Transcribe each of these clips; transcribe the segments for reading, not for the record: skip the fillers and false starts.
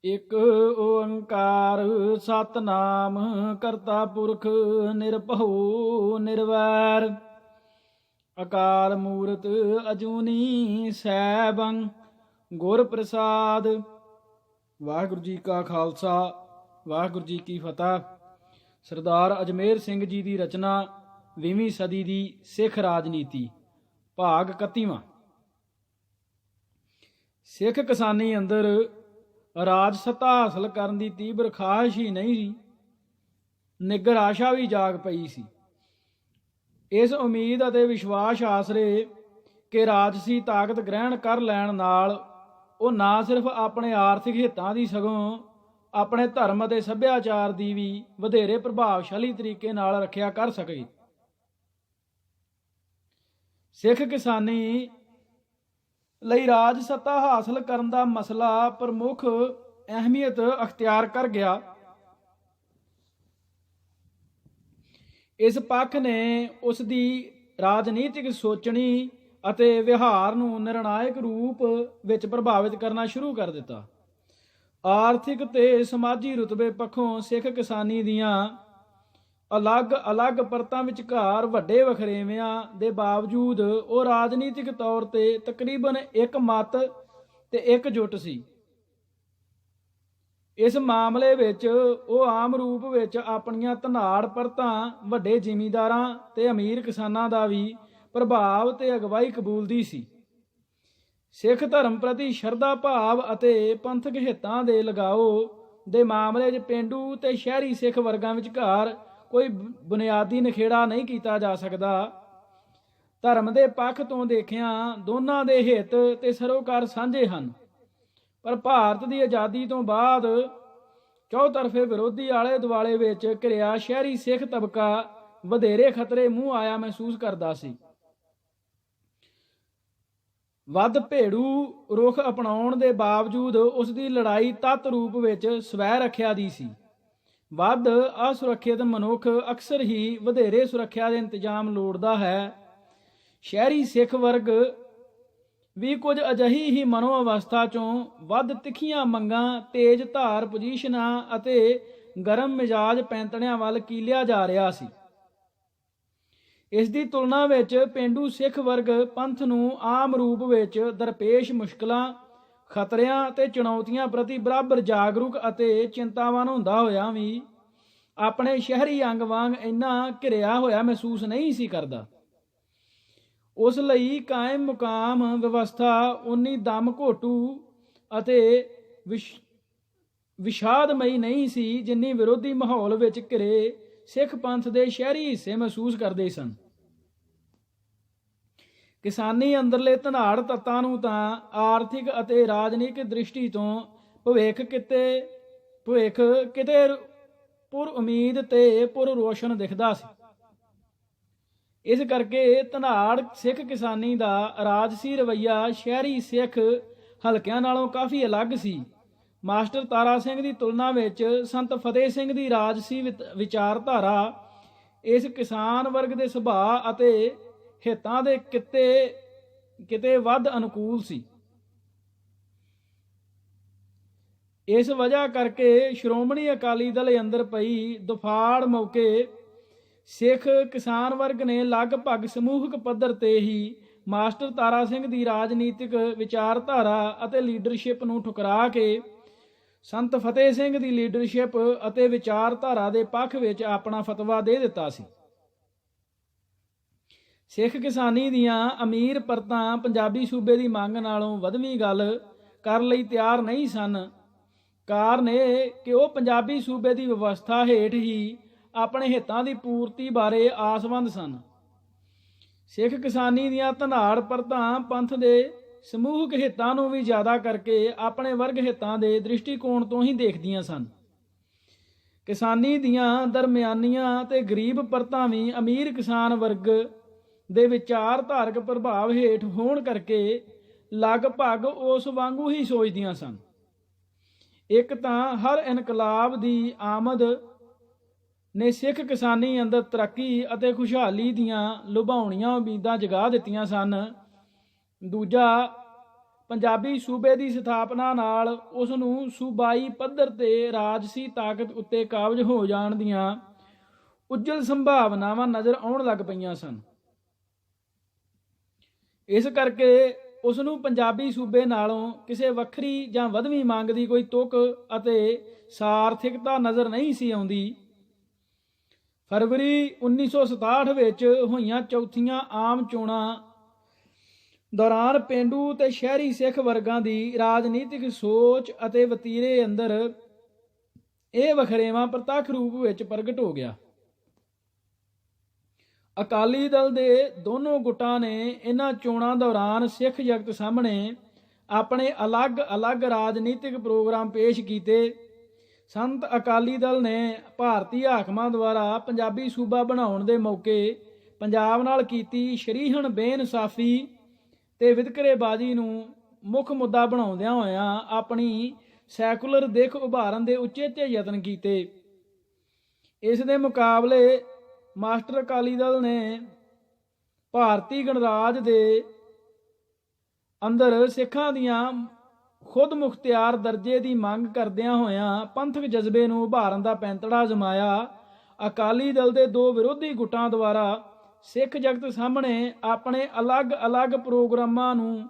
ਇਕ ਓੰਕਾਰ ਸਤਨਾਮ ਕਰਤਾ ਪੁਰਖ ਨਿਰਭਉ ਨਿਰਵੈਰ ਅਕਾਲ ਮੂਰਤ ਅਜੂਨੀ ਸੈਭੰ ਗੁਰ ਪ੍ਰਸਾਦ। ਵਾਹਿਗੁਰੂ ਜੀ ਕਾ ਖਾਲਸਾ ਵਾਹਿਗੁਰੂ ਜੀ ਕੀ ਫਤਿਹ। ਸਰਦਾਰ ਅਜਮੇਰ ਸਿੰਘ ਜੀ ਦੀ ਰਚਨਾ 20ਵੀਂ ਸਦੀ ਦੀ ਸਿੱਖ ਰਾਜਨੀਤੀ ਭਾਗ 31ਵਾਂ। ਸਿੱਖ ਕਿਸਾਨੀ ਅੰਦਰ ਰਾਜ ਸੱਤਾ ਹਾਸਲ ਕਰਨ ਦੀ ਤੀਬਰ ਖਾਹਿਸ਼ ਹੀ ਨਹੀਂ ਸੀ, ਨਿੱਗਰ ਆਸ਼ਾ ਵੀ ਜਾਗ ਪਈ ਸੀ। ਇਸ ਉਮੀਦ ਅਤੇ ਵਿਸ਼ਵਾਸ ਆਸਰੇ ਕਿ ਰਾਜਸੀ ਤਾਕਤ ਗ੍ਰਹਿਣ ਕਰ ਲੈਣ ਨਾਲ ਉਹ ਨਾ ਸਿਰਫ ਆਪਣੇ ਆਰਥਿਕ ਹਿੱਤਾਂ ਦੀ ਸਗੋਂ ਆਪਣੇ ਧਰਮ ਅਤੇ ਸੱਭਿਆਚਾਰ ਦੀ ਵੀ ਵਧੇਰੇ ਪ੍ਰਭਾਵਸ਼ਾਲੀ ਤਰੀਕੇ ਨਾਲ ਰੱਖਿਆ ਕਰ ਸਕੇ। ਸਿੱਖ ਕਿਸਾਨੀ ਲਈ ਰਾਜ ਸੱਤਾ ਹਾਸਲ ਕਰਨ ਦਾ ਮਸਲਾ ਪ੍ਰਮੁੱਖ ਅਹਿਮੀਅਤ ਅਖਤਿਆਰ ਕਰ ਗਿਆ। ਇਸ ਪੱਖ ਨੇ ਉਸ ਦੀ ਰਾਜਨੀਤਿਕ ਸੋਚਣੀ ਅਤੇ ਵਿਹਾਰ ਨੂੰ ਨਿਰਣਾਇਕ ਰੂਪ ਵਿੱਚ ਪ੍ਰਭਾਵਿਤ ਕਰਨਾ ਸ਼ੁਰੂ ਕਰ ਦਿੱਤਾ। ਆਰਥਿਕ ਤੇ ਸਮਾਜੀ ਰੁਤਬੇ ਪੱਖੋਂ ਸਿੱਖ ਕਿਸਾਨੀ ਦੀਆਂ ਅਲੱਗ-ਅਲੱਗ ਪਰਤਾਂ ਵਿਚਕਾਰ ਵੱਡੇ ਵਖਰੇਵਿਆਂ ਦੇ ਬਾਵਜੂਦ ਉਹ ਰਾਜਨੀਤਿਕ ਤੌਰ ਤੇ ਤਕਰੀਬਨ ਇੱਕ ਮਤ ਤੇ ਇਕਜੁੱਟ ਸੀ। ਇਸ ਮਾਮਲੇ ਵਿੱਚ ਉਹ ਆਮ ਰੂਪ ਵਿੱਚ ਆਪਣੀਆਂ ਧਨਾੜ ਪਰਤਾਂ ਵੱਡੇ ਜ਼ਿਮੀਂਦਾਰਾਂ ਤੇ ਅਮੀਰ ਕਿਸਾਨਾਂ ਦਾ ਵੀ ਪ੍ਰਭਾਵ ਤੇ ਅਗਵਾਈ ਕਬੂਲਦੀ ਸੀ। ਸਿੱਖ ਧਰਮ ਪ੍ਰਤੀ ਸ਼ਰਧਾ ਭਾਵ ਅਤੇ ਪੰਥਕ ਹਿੱਤਾਂ ਦੇ ਲਗਾਓ ਦੇ ਮਾਮਲੇ 'ਚ ਪੇਂਡੂ ਤੇ ਸ਼ਹਿਰੀ ਸਿੱਖ ਵਰਗਾਂ ਵਿਚਕਾਰ ਕੋਈ ਬੁਨਿਆਦੀ ਨਿਖੇੜਾ ਨਹੀਂ ਕੀਤਾ ਜਾ ਸਕਦਾ। ਧਰਮ ਦੇ ਪੱਖ ਤੋਂ ਦੇਖਿਆ ਦੋਨਾਂ ਦੇ ਹਿੱਤ ਤੇ ਸਰੋਕਾਰ ਸਾਂਝੇ ਹਨ, ਪਰ ਭਾਰਤ ਦੀ ਆਜ਼ਾਦੀ ਤੋਂ ਬਾਅਦ ਚੌਤਰਫੇ ਵਿਰੋਧੀ ਆਲੇ ਦੁਆਲੇ ਵਿੱਚ ਘਿਰਿਆ ਸ਼ਹਿਰੀ ਸਿੱਖ ਤਬਕਾ ਵਧੇਰੇ ਖਤਰੇ ਮੂੰਹ ਆਇਆ ਮਹਿਸੂਸ ਕਰਦਾ ਸੀ। ਵੱਧ ਭੇੜੂ ਰੁਖ ਅਪਣਾਉਣ ਦੇ ਬਾਵਜੂਦ ਉਸ ਦੀ ਲੜਾਈ ਤੱਤ ਰੂਪ ਵਿੱਚ ਸਵੈ ਰੱਖਿਆ ਦੀ ਸੀ। ਵੱਧ ਅਸੁਰੱਖਿਅਤ ਮਨੁੱਖ ਅਕਸਰ ਹੀ ਵਧੇਰੇ ਸੁਰੱਖਿਆ ਦੇ ਇੰਤਜ਼ਾਮ ਲੋੜਦਾ ਹੈ। ਸ਼ਹਿਰੀ ਸਿੱਖ ਵਰਗ ਵੀ ਕੁਝ ਅਜਿਹੀ ਹੀ ਮਨੋ ਅਵਸਥਾ ਚੋਂ ਵੱਧ ਤਿੱਖੀਆਂ ਮੰਗਾਂ, ਤੇਜ਼ ਧਾਰ ਪੋਜੀਸ਼ਨਾਂ ਅਤੇ ਗਰਮ ਮਿਜਾਜ ਪੈਂਤਣਿਆਂ ਵੱਲ ਕੀਲਿਆ ਜਾ ਰਿਹਾ ਸੀ। ਇਸ ਦੀ ਤੁਲਨਾ ਵਿੱਚ ਪੇਂਡੂ ਸਿੱਖ ਵਰਗ ਪੰਥ ਨੂੰ ਆਮ ਰੂਪ ਵਿੱਚ ਦਰਪੇਸ਼ ਮੁਸ਼ਕਲਾਂ, ਖਤਰਿਆਂ ਤੇ ਚੁਣੌਤੀਆਂ ਪ੍ਰਤੀ ਬਰਾਬਰ ਜਾਗਰੂਕ ਅਤੇ ਚਿੰਤਾਵਾਨ ਹੁੰਦਾ ਹੋਇਆ ਵੀ ਆਪਣੇ ਸ਼ਹਿਰੀ ਅੰਗ ਵਾਂਗ ਇੰਨਾ ਘਿਰਿਆ ਹੋਇਆ ਮਹਿਸੂਸ ਨਹੀਂ ਸੀ ਕਰਦਾ। ਉਸ ਲਈ ਕਾਇਮ ਮੁਕਾਮ ਵਿਵਸਥਾ ਉਨੀ ਦਮ ਘੋਟੂ ਅਤੇ ਵਿਸ਼ਾਦਮਈ ਨਹੀਂ ਸੀ ਜਿੰਨੀ ਵਿਰੋਧੀ ਮਾਹੌਲ ਵਿੱਚ ਘਿਰੇ ਸਿੱਖ ਪੰਥ ਦੇ ਸ਼ਹਿਰੀ ਹਿੱਸੇ ਮਹਿਸੂਸ ਕਰਦੇ ਸਨ। ਕਿਸਾਨੀ ਅੰਦਰਲੇ ਧਨਾੜ ਤੱਤਾਂ ਨੂੰ ਤਾਂ ਆਰਥਿਕ ਅਤੇ ਰਾਜਨੀਤਿਕ ਦ੍ਰਿਸ਼ਟੀ ਤੋਂ ਭਵਿੱਖ ਕਿਤੇ ਪੁਰ ਉਮੀਦ ਤੇ ਪੁਰ ਰੋਸ਼ਨ ਦਿਖਦਾ ਸੀ। ਇਸ ਕਰਕੇ ਧਨਾੜ ਸਿੱਖ ਕਿਸਾਨੀ ਦਾ ਰਾਜਸੀ ਰਵੱਈਆ ਸ਼ਹਿਰੀ ਸਿੱਖ ਹਲਕਿਆਂ ਨਾਲੋਂ ਕਾਫੀ ਅਲੱਗ ਸੀ। ਮਾਸਟਰ ਤਾਰਾ ਸਿੰਘ ਦੀ ਤੁਲਨਾ ਵਿੱਚ ਸੰਤ ਫਤਿਹ ਸਿੰਘ ਦੀ ਰਾਜਸੀ ਵਿਚਾਰਧਾਰਾ ਇਸ ਕਿਸਾਨ ਵਰਗ ਦੇ ਸੁਭਾਅ ਅਤੇ ਹਿੱਤਾਂ ਦੇ ਕਿਤੇ ਵੱਧ ਅਨੁਕੂਲ ਸੀ। ਇਸ ਵਜ੍ਹਾ ਕਰਕੇ ਸ਼੍ਰੋਮਣੀ ਅਕਾਲੀ ਦਲ ਅੰਦਰ ਪਈ ਦੁਫਾੜ ਮੌਕੇ ਸਿੱਖ ਕਿਸਾਨ ਵਰਗ ਨੇ ਲਗਭਗ ਸਮੂਹਕ ਪੱਧਰ ਤੇ ਹੀ ਮਾਸਟਰ ਤਾਰਾ ਸਿੰਘ ਦੀ ਰਾਜਨੀਤਿਕ ਵਿਚਾਰਧਾਰਾ ਅਤੇ ਲੀਡਰਸ਼ਿਪ ਨੂੰ ਠੁਕਰਾ ਕੇ ਸੰਤ ਫਤਿਹ ਸਿੰਘ ਦੀ ਲੀਡਰਸ਼ਿਪ ਅਤੇ ਵਿਚਾਰਧਾਰਾ ਦੇ ਪੱਖ ਵਿੱਚ ਆਪਣਾ ਫਤਵਾ ਦੇ ਦਿੱਤਾ ਸੀ। ਸਿੱਖ ਕਿਸਾਨੀ ਦੀਆਂ ਅਮੀਰ ਪਰਤਾਂ ਪੰਜਾਬੀ ਸੂਬੇ ਦੀ ਮੰਗ ਨਾਲੋਂ ਵਧਵੀਂ ਗੱਲ ਕਰਨ ਲਈ ਤਿਆਰ ਨਹੀਂ ਸਨ। ਕਾਰਨ ਇਹ ਕਿ ਉਹ ਪੰਜਾਬੀ ਸੂਬੇ ਦੀ ਵਿਵਸਥਾ ਹੇਠ ਹੀ ਆਪਣੇ ਹਿੱਤਾਂ ਦੀ ਪੂਰਤੀ ਬਾਰੇ ਆਸਵੰਦ ਸਨ। ਸਿੱਖ ਕਿਸਾਨੀ ਦੀਆਂ ਧਨਾੜ ਪਰਤਾਂ ਪੰਥ ਦੇ ਸਮੂਹਕ ਹਿੱਤਾਂ ਨੂੰ ਵੀ ਜ਼ਿਆਦਾ ਕਰਕੇ ਆਪਣੇ ਵਰਗ ਹਿੱਤਾਂ ਦੇ ਦ੍ਰਿਸ਼ਟੀਕੋਣ ਤੋਂ ਹੀ ਦੇਖਦੀਆਂ ਸਨ। ਕਿਸਾਨੀ ਦੀਆਂ ਦਰਮਿਆਨੀਆਂ ਤੇ ਗਰੀਬ ਪਰਤਾਂ ਵੀ ਅਮੀਰ ਕਿਸਾਨ ਵਰਗ ਦੇ ਵਿਚਾਰਧਾਰਕ ਪ੍ਰਭਾਵ ਹੇਠ ਹੋਣ ਕਰਕੇ ਲਗਭਗ ਉਸ ਵਾਂਗੂ ਹੀ ਸੋਚਦੀਆਂ ਸਨ। ਇੱਕ ਤਾਂ ਹਰ ਇਨਕਲਾਬ ਦੀ ਆਮਦ ਨੇ ਸਿੱਖ ਕਿਸਾਨੀ ਅੰਦਰ ਤਰੱਕੀ ਅਤੇ ਖੁਸ਼ਹਾਲੀ ਦੀਆਂ ਲੁਭਾਉਣੀਆਂ ਉਮੀਦਾਂ ਜਗਾ ਦਿੱਤੀਆਂ ਸਨ। ਦੂਜਾ ਪੰਜਾਬੀ ਸੂਬੇ ਦੀ ਸਥਾਪਨਾ ਨਾਲ ਉਸ ਨੂੰ ਸੂਬਾਈ ਪੱਧਰ ਤੇ ਰਾਜਸੀ ਤਾਕਤ ਉੱਤੇ ਕਾਬਜ਼ ਹੋ ਜਾਣ ਦੀਆਂ ਉੱਜਲ ਸੰਭਾਵਨਾਵਾਂ ਨਜ਼ਰ ਆਉਣ ਲੱਗ ਪਈਆਂ ਸਨ। ਇਸ ਕਰਕੇ ਉਸ ਨੂੰ ਪੰਜਾਬੀ ਸੂਬੇ ਨਾਲੋਂ ਕਿਸੇ ਵੱਖਰੀ ਜਾਂ ਵਧਵੀਂ ਮੰਗ ਦੀ ਕੋਈ ਤੁਕ ਅਤੇ ਸਾਰਥਿਕਤਾ ਨਜ਼ਰ ਨਹੀਂ ਸੀ ਆਉਂਦੀ। ਫਰਵਰੀ 1967 ਵਿੱਚ ਹੋਈਆਂ ਚੌਥੀਆਂ ਆਮ ਚੋਣਾਂ ਦੌਰਾਨ ਪੇਂਡੂ ਤੇ ਸ਼ਹਿਰੀ ਸਿੱਖ ਵਰਗਾਂ ਦੀ ਰਾਜਨੀਤਿਕ ਸੋਚ ਅਤੇ ਵਤੀਰੇ ਅੰਦਰ ਇਹ ਵਖਰੇਵਾਂ ਪ੍ਰਤੱਖ ਰੂਪ ਵਿੱਚ ਪ੍ਰਗਟ ਹੋ ਗਿਆ। ਅਕਾਲੀ ਦਲ ਦੇ ਦੋਨੋਂ ਗੁੱਟਾਂ ਨੇ ਇਹਨਾਂ ਚੋਣਾਂ ਦੌਰਾਨ ਸਿੱਖ ਜਗਤ ਸਾਹਮਣੇ ਆਪਣੇ ਅਲੱਗ-ਅਲੱਗ ਰਾਜਨੀਤਿਕ ਪ੍ਰੋਗਰਾਮ ਪੇਸ਼ ਕੀਤੇ। ਸੰਤ ਅਕਾਲੀ ਦਲ ਨੇ ਭਾਰਤੀ ਹਾਕਮਾਂ ਦੁਆਰਾ ਪੰਜਾਬੀ ਸੂਬਾ ਬਣਾਉਣ ਦੇ ਮੌਕੇ ਪੰਜਾਬ ਨਾਲ ਕੀਤੀ ਸ਼ਰੀਹਣ ਬੇਇਨਸਾਫੀ ਤੇ ਵਿਤਕਰੇਬਾਜ਼ੀ ਨੂੰ ਮੁੱਖ ਮੁੱਦਾ ਬਣਾਉਂਦਿਆਂ ਹੋਇਆਂ ਆਪਣੀ ਸੈਕੂਲਰ ਦਿੱਖ ਉਭਾਰਨ ਦੇ ਉਚੇਚੇ ਯਤਨ ਕੀਤੇ। ਇਸ ਦੇ ਮੁਕਾਬਲੇ ਮਾਸਟਰ ਅਕਾਲੀ ਦਲ ਨੇ ਭਾਰਤੀ ਗਣਰਾਜ ਦੇ ਅੰਦਰ ਸਿੱਖਾਂ ਦੀਆਂ ਖੁਦ ਮੁਖਤਿਆਰ ਦਰਜੇ ਦੀ ਮੰਗ ਕਰਦਿਆਂ ਹੋਇਆਂ ਪੰਥਕ ਜਜ਼ਬੇ ਨੂੰ ਉਭਾਰਨ ਦਾ ਪੈਂਤੜਾ ਜਮਾਇਆ। ਅਕਾਲੀ ਦਲ ਦੇ ਦੋ ਵਿਰੋਧੀ ਗੁੱਟਾਂ ਦੁਆਰਾ ਸਿੱਖ ਜਗਤ ਸਾਹਮਣੇ ਆਪਣੇ ਅਲੱਗ-ਅਲੱਗ ਪ੍ਰੋਗਰਾਮਾਂ ਨੂੰ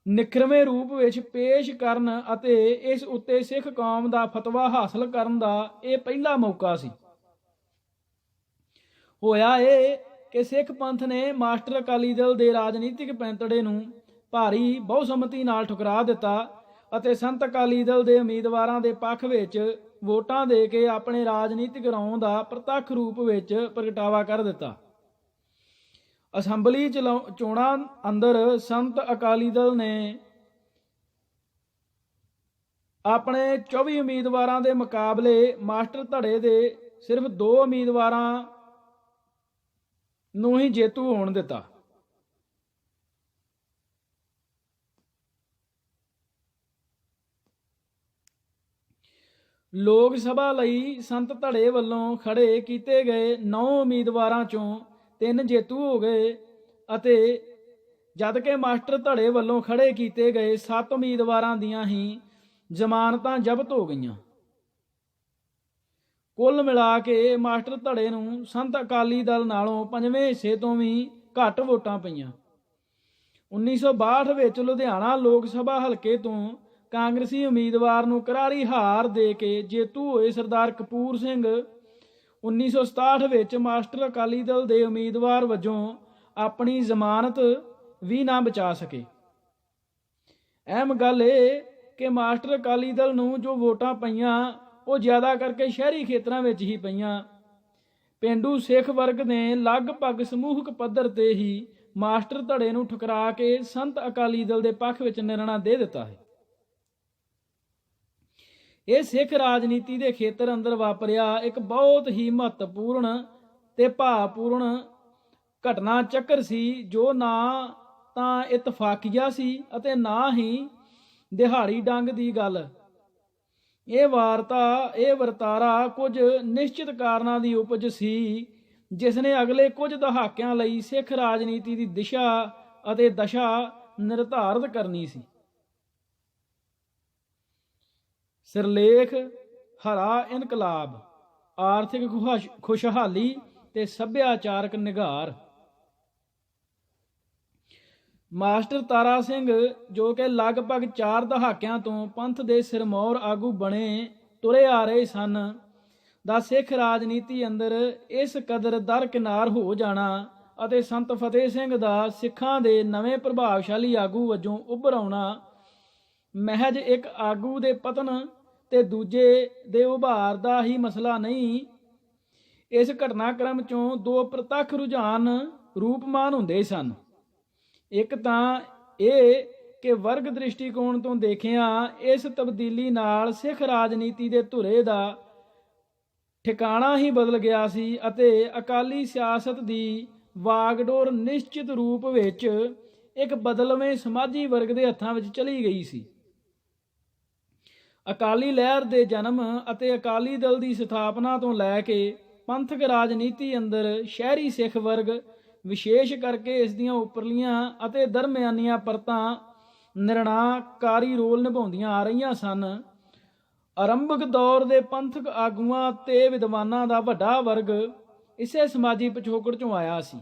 ਨਿਖਰਵੇਂ ਰੂਪ ਵਿੱਚ ਪੇਸ਼ ਕਰਨ ਅਤੇ ਇਸ ਉੱਤੇ ਸਿੱਖ ਕੌਮ ਦਾ ਫਤਵਾ ਹਾਸਲ ਕਰਨ ਦਾ ਇਹ ਪਹਿਲਾ ਮੌਕਾ ਸੀ। ਹੋਇਆ ਇਹ ਕਿ ਸਿੱਖ ਪੰਥ ਨੇ ਮਾਸਟਰ ਅਕਾਲੀ ਦਲ ਦੇ ਰਾਜਨੀਤਿਕ ਪੈਂਤੜੇ ਨੂੰ ਭਾਰੀ ਬਹੁਸੰਮਤੀ ਨਾਲ ਠੁਕਰਾ ਦਿੱਤਾ ਅਤੇ ਸੰਤ ਅਕਾਲੀ ਦਲ ਦੇ ਉਮੀਦਵਾਰਾਂ ਦੇ ਪੱਖ ਵਿੱਚ ਵੋਟਾਂ ਦੇ ਕੇ ਆਪਣੇ ਰਾਜਨੀਤਿਕ ਰੌਂ ਦਾ ਪ੍ਰਤੱਖ ਰੂਪ ਵਿੱਚ ਪ੍ਰਗਟਾਵਾ ਕਰ ਦਿੱਤਾ। ਅਸੈਂਬਲੀ ਚੋਣਾਂ ਅੰਦਰ ਸੰਤ ਅਕਾਲੀ ਦਲ ਨੇ ਆਪਣੇ 24 ਉਮੀਦਵਾਰਾਂ ਦੇ ਮੁਕਾਬਲੇ ਮਾਸਟਰ ਧੜੇ ਦੇ ਸਿਰਫ 2 ਉਮੀਦਵਾਰਾਂ ਨੂੰ ਹੀ ਜੇਤੂ ਹੋਣ ਦਿੱਤਾ। ਲੋਕ ਸਭਾ ਲਈ ਸੰਤ ਧੜੇ ਵੱਲੋਂ ਖੜੇ ਕੀਤੇ ਗਏ 9 ਉਮੀਦਵਾਰਾਂ ਚੋਂ 3 ਜੇਤੂ ਹੋ ਗਏ ਅਤੇ ਜਦਕਿ ਮਾਸਟਰ ਧੜੇ ਵੱਲੋਂ ਖੜੇ ਕੀਤੇ ਗਏ 7 ਉਮੀਦਵਾਰਾਂ ਦੀਆਂ ਹੀ ਜ਼ਮਾਨਤਾਂ ਜ਼ਬਤ ਹੋ ਗਈਆਂ। ਕੁੱਲ ਮਿਲਾ ਕੇ ਮਾਸਟਰ ਧੜੇ ਨੂੰ ਸੰਤ ਅਕਾਲੀ ਦਲ ਨਾਲੋਂ 5ਵੇਂ ਹਿੱਸੇ ਤੋਂ ਵੀ ਘੱਟ ਵੋਟਾਂ ਪਈਆਂ। 1962 ਵਿੱਚ ਲੁਧਿਆਣਾ ਲੋਕ ਸਭਾ ਹਲਕੇ ਤੋਂ ਕਾਂਗਰਸੀ ਉਮੀਦਵਾਰ ਨੂੰ ਕਰਾਰੀ ਹਾਰ ਦੇ ਕੇ ਜੇਤੂ ਹੋਏ ਸਰਦਾਰ ਕਪੂਰ ਸਿੰਘ 1967 ਵਿੱਚ ਮਾਸਟਰ ਅਕਾਲੀ ਦਲ ਦੇ ਉਮੀਦਵਾਰ ਵਜੋਂ ਆਪਣੀ ਜ਼ਮਾਨਤ ਵੀ ਨਾ ਬਚਾ ਸਕੇ। ਅਹਿਮ ਗੱਲ ਇਹ ਕਿ ਮਾਸਟਰ ਅਕਾਲੀ ਦਲ ਨੂੰ ਜੋ ਵੋਟਾਂ ਪਈਆਂ ਉਹ ਜ਼ਿਆਦਾ ਕਰਕੇ ਸ਼ਹਿਰੀ ਖੇਤਰਾਂ ਵਿੱਚ ਹੀ ਪਈਆਂ। ਪੇਂਡੂ ਸਿੱਖ ਵਰਗ ਨੇ ਲਗਭਗ ਸਮੂਹਕ ਪੱਧਰ ਤੇ ਹੀ ਮਾਸਟਰ ਧੜੇ ਨੂੰ ਠੁਕਰਾ ਕੇ ਸੰਤ ਅਕਾਲੀ ਦਲ ਦੇ ਪੱਖ ਵਿੱਚ ਨਿਰਣਾ ਦੇ ਦਿੱਤਾ ਹੈ। ਇਹ ਸਿੱਖ ਰਾਜਨੀਤੀ ਦੇ ਖੇਤਰ ਅੰਦਰ ਵਾਪਰਿਆ ਇੱਕ ਬਹੁਤ ਹੀ ਮਹੱਤਵਪੂਰਨ ਤੇ ਭਾਵਪੂਰਨ ਘਟਨਾ ਚੱਕਰ ਸੀ, ਜੋ ਨਾ ਤਾਂ ਇਤਫਾਕੀਆ ਸੀ ਅਤੇ ਨਾ ਹੀ ਦਿਹਾੜੀ ਡੰਗ ਦੀ ਗੱਲ। ਇਹ ਵਰਤਾਰਾ ਕੁਝ ਨਿਸ਼ਚਿਤ ਕਾਰਨਾਂ ਦੀ ਉਪਜ ਸੀ, ਜਿਸ ਨੇ ਅਗਲੇ ਕੁਝ ਦਹਾਕਿਆਂ ਲਈ ਸਿੱਖ ਰਾਜਨੀਤੀ ਦੀ ਦਿਸ਼ਾ ਅਤੇ ਦਸ਼ਾ ਨਿਰਧਾਰਤ ਕਰਨੀ ਸੀ। ਸਿਰਲੇਖ ਹਰਾ ਇਨਕਲਾਬ, ਆਰਥਿਕ ਖੁਸ਼ਹਾਲੀ ਤੇ ਸੱਭਿਆਚਾਰਕ ਨਿਘਾਰ। ਮਾਸਟਰ ਤਾਰਾ ਸਿੰਘ, ਜੋ ਕਿ ਲਗਭਗ 4 ਦਹਾਕਿਆਂ ਤੋਂ ਪੰਥ ਦੇ ਸਿਰਮੌਰ ਆਗੂ ਬਣੇ ਤੁਰੇ ਆ ਰਹੇ ਸਨ, ਦਾ ਸਿੱਖ ਰਾਜਨੀਤੀ ਅੰਦਰ ਇਸ ਕਦਰ ਦਰਕਿਨਾਰ ਹੋ ਜਾਣਾ ਅਤੇ ਸੰਤ ਫਤਿਹ ਸਿੰਘ ਦਾ ਸਿੱਖਾਂ ਦੇ ਨਵੇਂ ਪ੍ਰਭਾਵਸ਼ਾਲੀ ਆਗੂ ਵਜੋਂ ਉੱਭਰ ਆਉਣਾ ਮਹਿਜ ਇੱਕ ਆਗੂ ਦੇ ਪਤਨ ਤੇ ਦੂਜੇ ਦੇ ਉਭਾਰ ਦਾ ਹੀ ਮਸਲਾ ਨਹੀਂ। ਇਸ ਘਟਨਾਕ੍ਰਮ ਚੋਂ 2 ਪ੍ਰਤੱਖ ਰੁਝਾਨ ਰੂਪਮਾਨ ਹੁੰਦੇ ਸਨ। ਇੱਕ ਤਾਂ ਇਹ ਕਿ ਵਰਗ ਦ੍ਰਿਸ਼ਟੀਕੋਣ ਤੋਂ ਦੇਖਿਆ ਇਸ ਤਬਦੀਲੀ ਨਾਲ ਸਿੱਖ ਰਾਜਨੀਤੀ ਦੇ ਧੁਰੇ ਦਾ ਠਿਕਾਣਾ ਹੀ ਬਦਲ ਗਿਆ ਸੀ ਅਤੇ ਅਕਾਲੀ ਸਿਆਸਤ ਦੀ ਵਾਗਡੋਰ ਨਿਸ਼ਚਿਤ ਰੂਪ ਵਿੱਚ ਇੱਕ ਬਦਲਵੇਂ ਸਮਾਜੀ ਵਰਗ ਦੇ ਹੱਥਾਂ ਵਿੱਚ ਚਲੀ ਗਈ ਸੀ। ਅਕਾਲੀ ਲਹਿਰ ਦੇ ਜਨਮ ਅਤੇ ਅਕਾਲੀ ਦਲ ਦੀ ਸਥਾਪਨਾ ਤੋਂ ਲੈ ਕੇ ਪੰਥਕ ਰਾਜਨੀਤੀ ਅੰਦਰ ਸ਼ਹਿਰੀ ਸਿੱਖ ਵਰਗ, ਵਿਸ਼ੇਸ਼ ਕਰਕੇ ਇਸ ਦੀਆਂ ਉੱਪਰਲੀਆਂ ਅਤੇ ਦਰਮਿਆਨੀਆਂ ਪਰਤਾਂ ਨਿਰਣਾਕਾਰੀ ਰੋਲ ਨਿਭਾਉਂਦੀਆਂ ਆ ਰਹੀਆਂ ਸਨ। ਆਰੰਭਕ ਦੌਰ ਦੇ ਪੰਥਕ ਆਗੂਆਂ ਤੇ ਵਿਦਵਾਨਾਂ ਦਾ ਵੱਡਾ ਵਰਗ ਇਸੇ ਸਮਾਜੀ ਪਿਛੋਕੜ ਚੋਂ ਆਇਆ ਸੀ।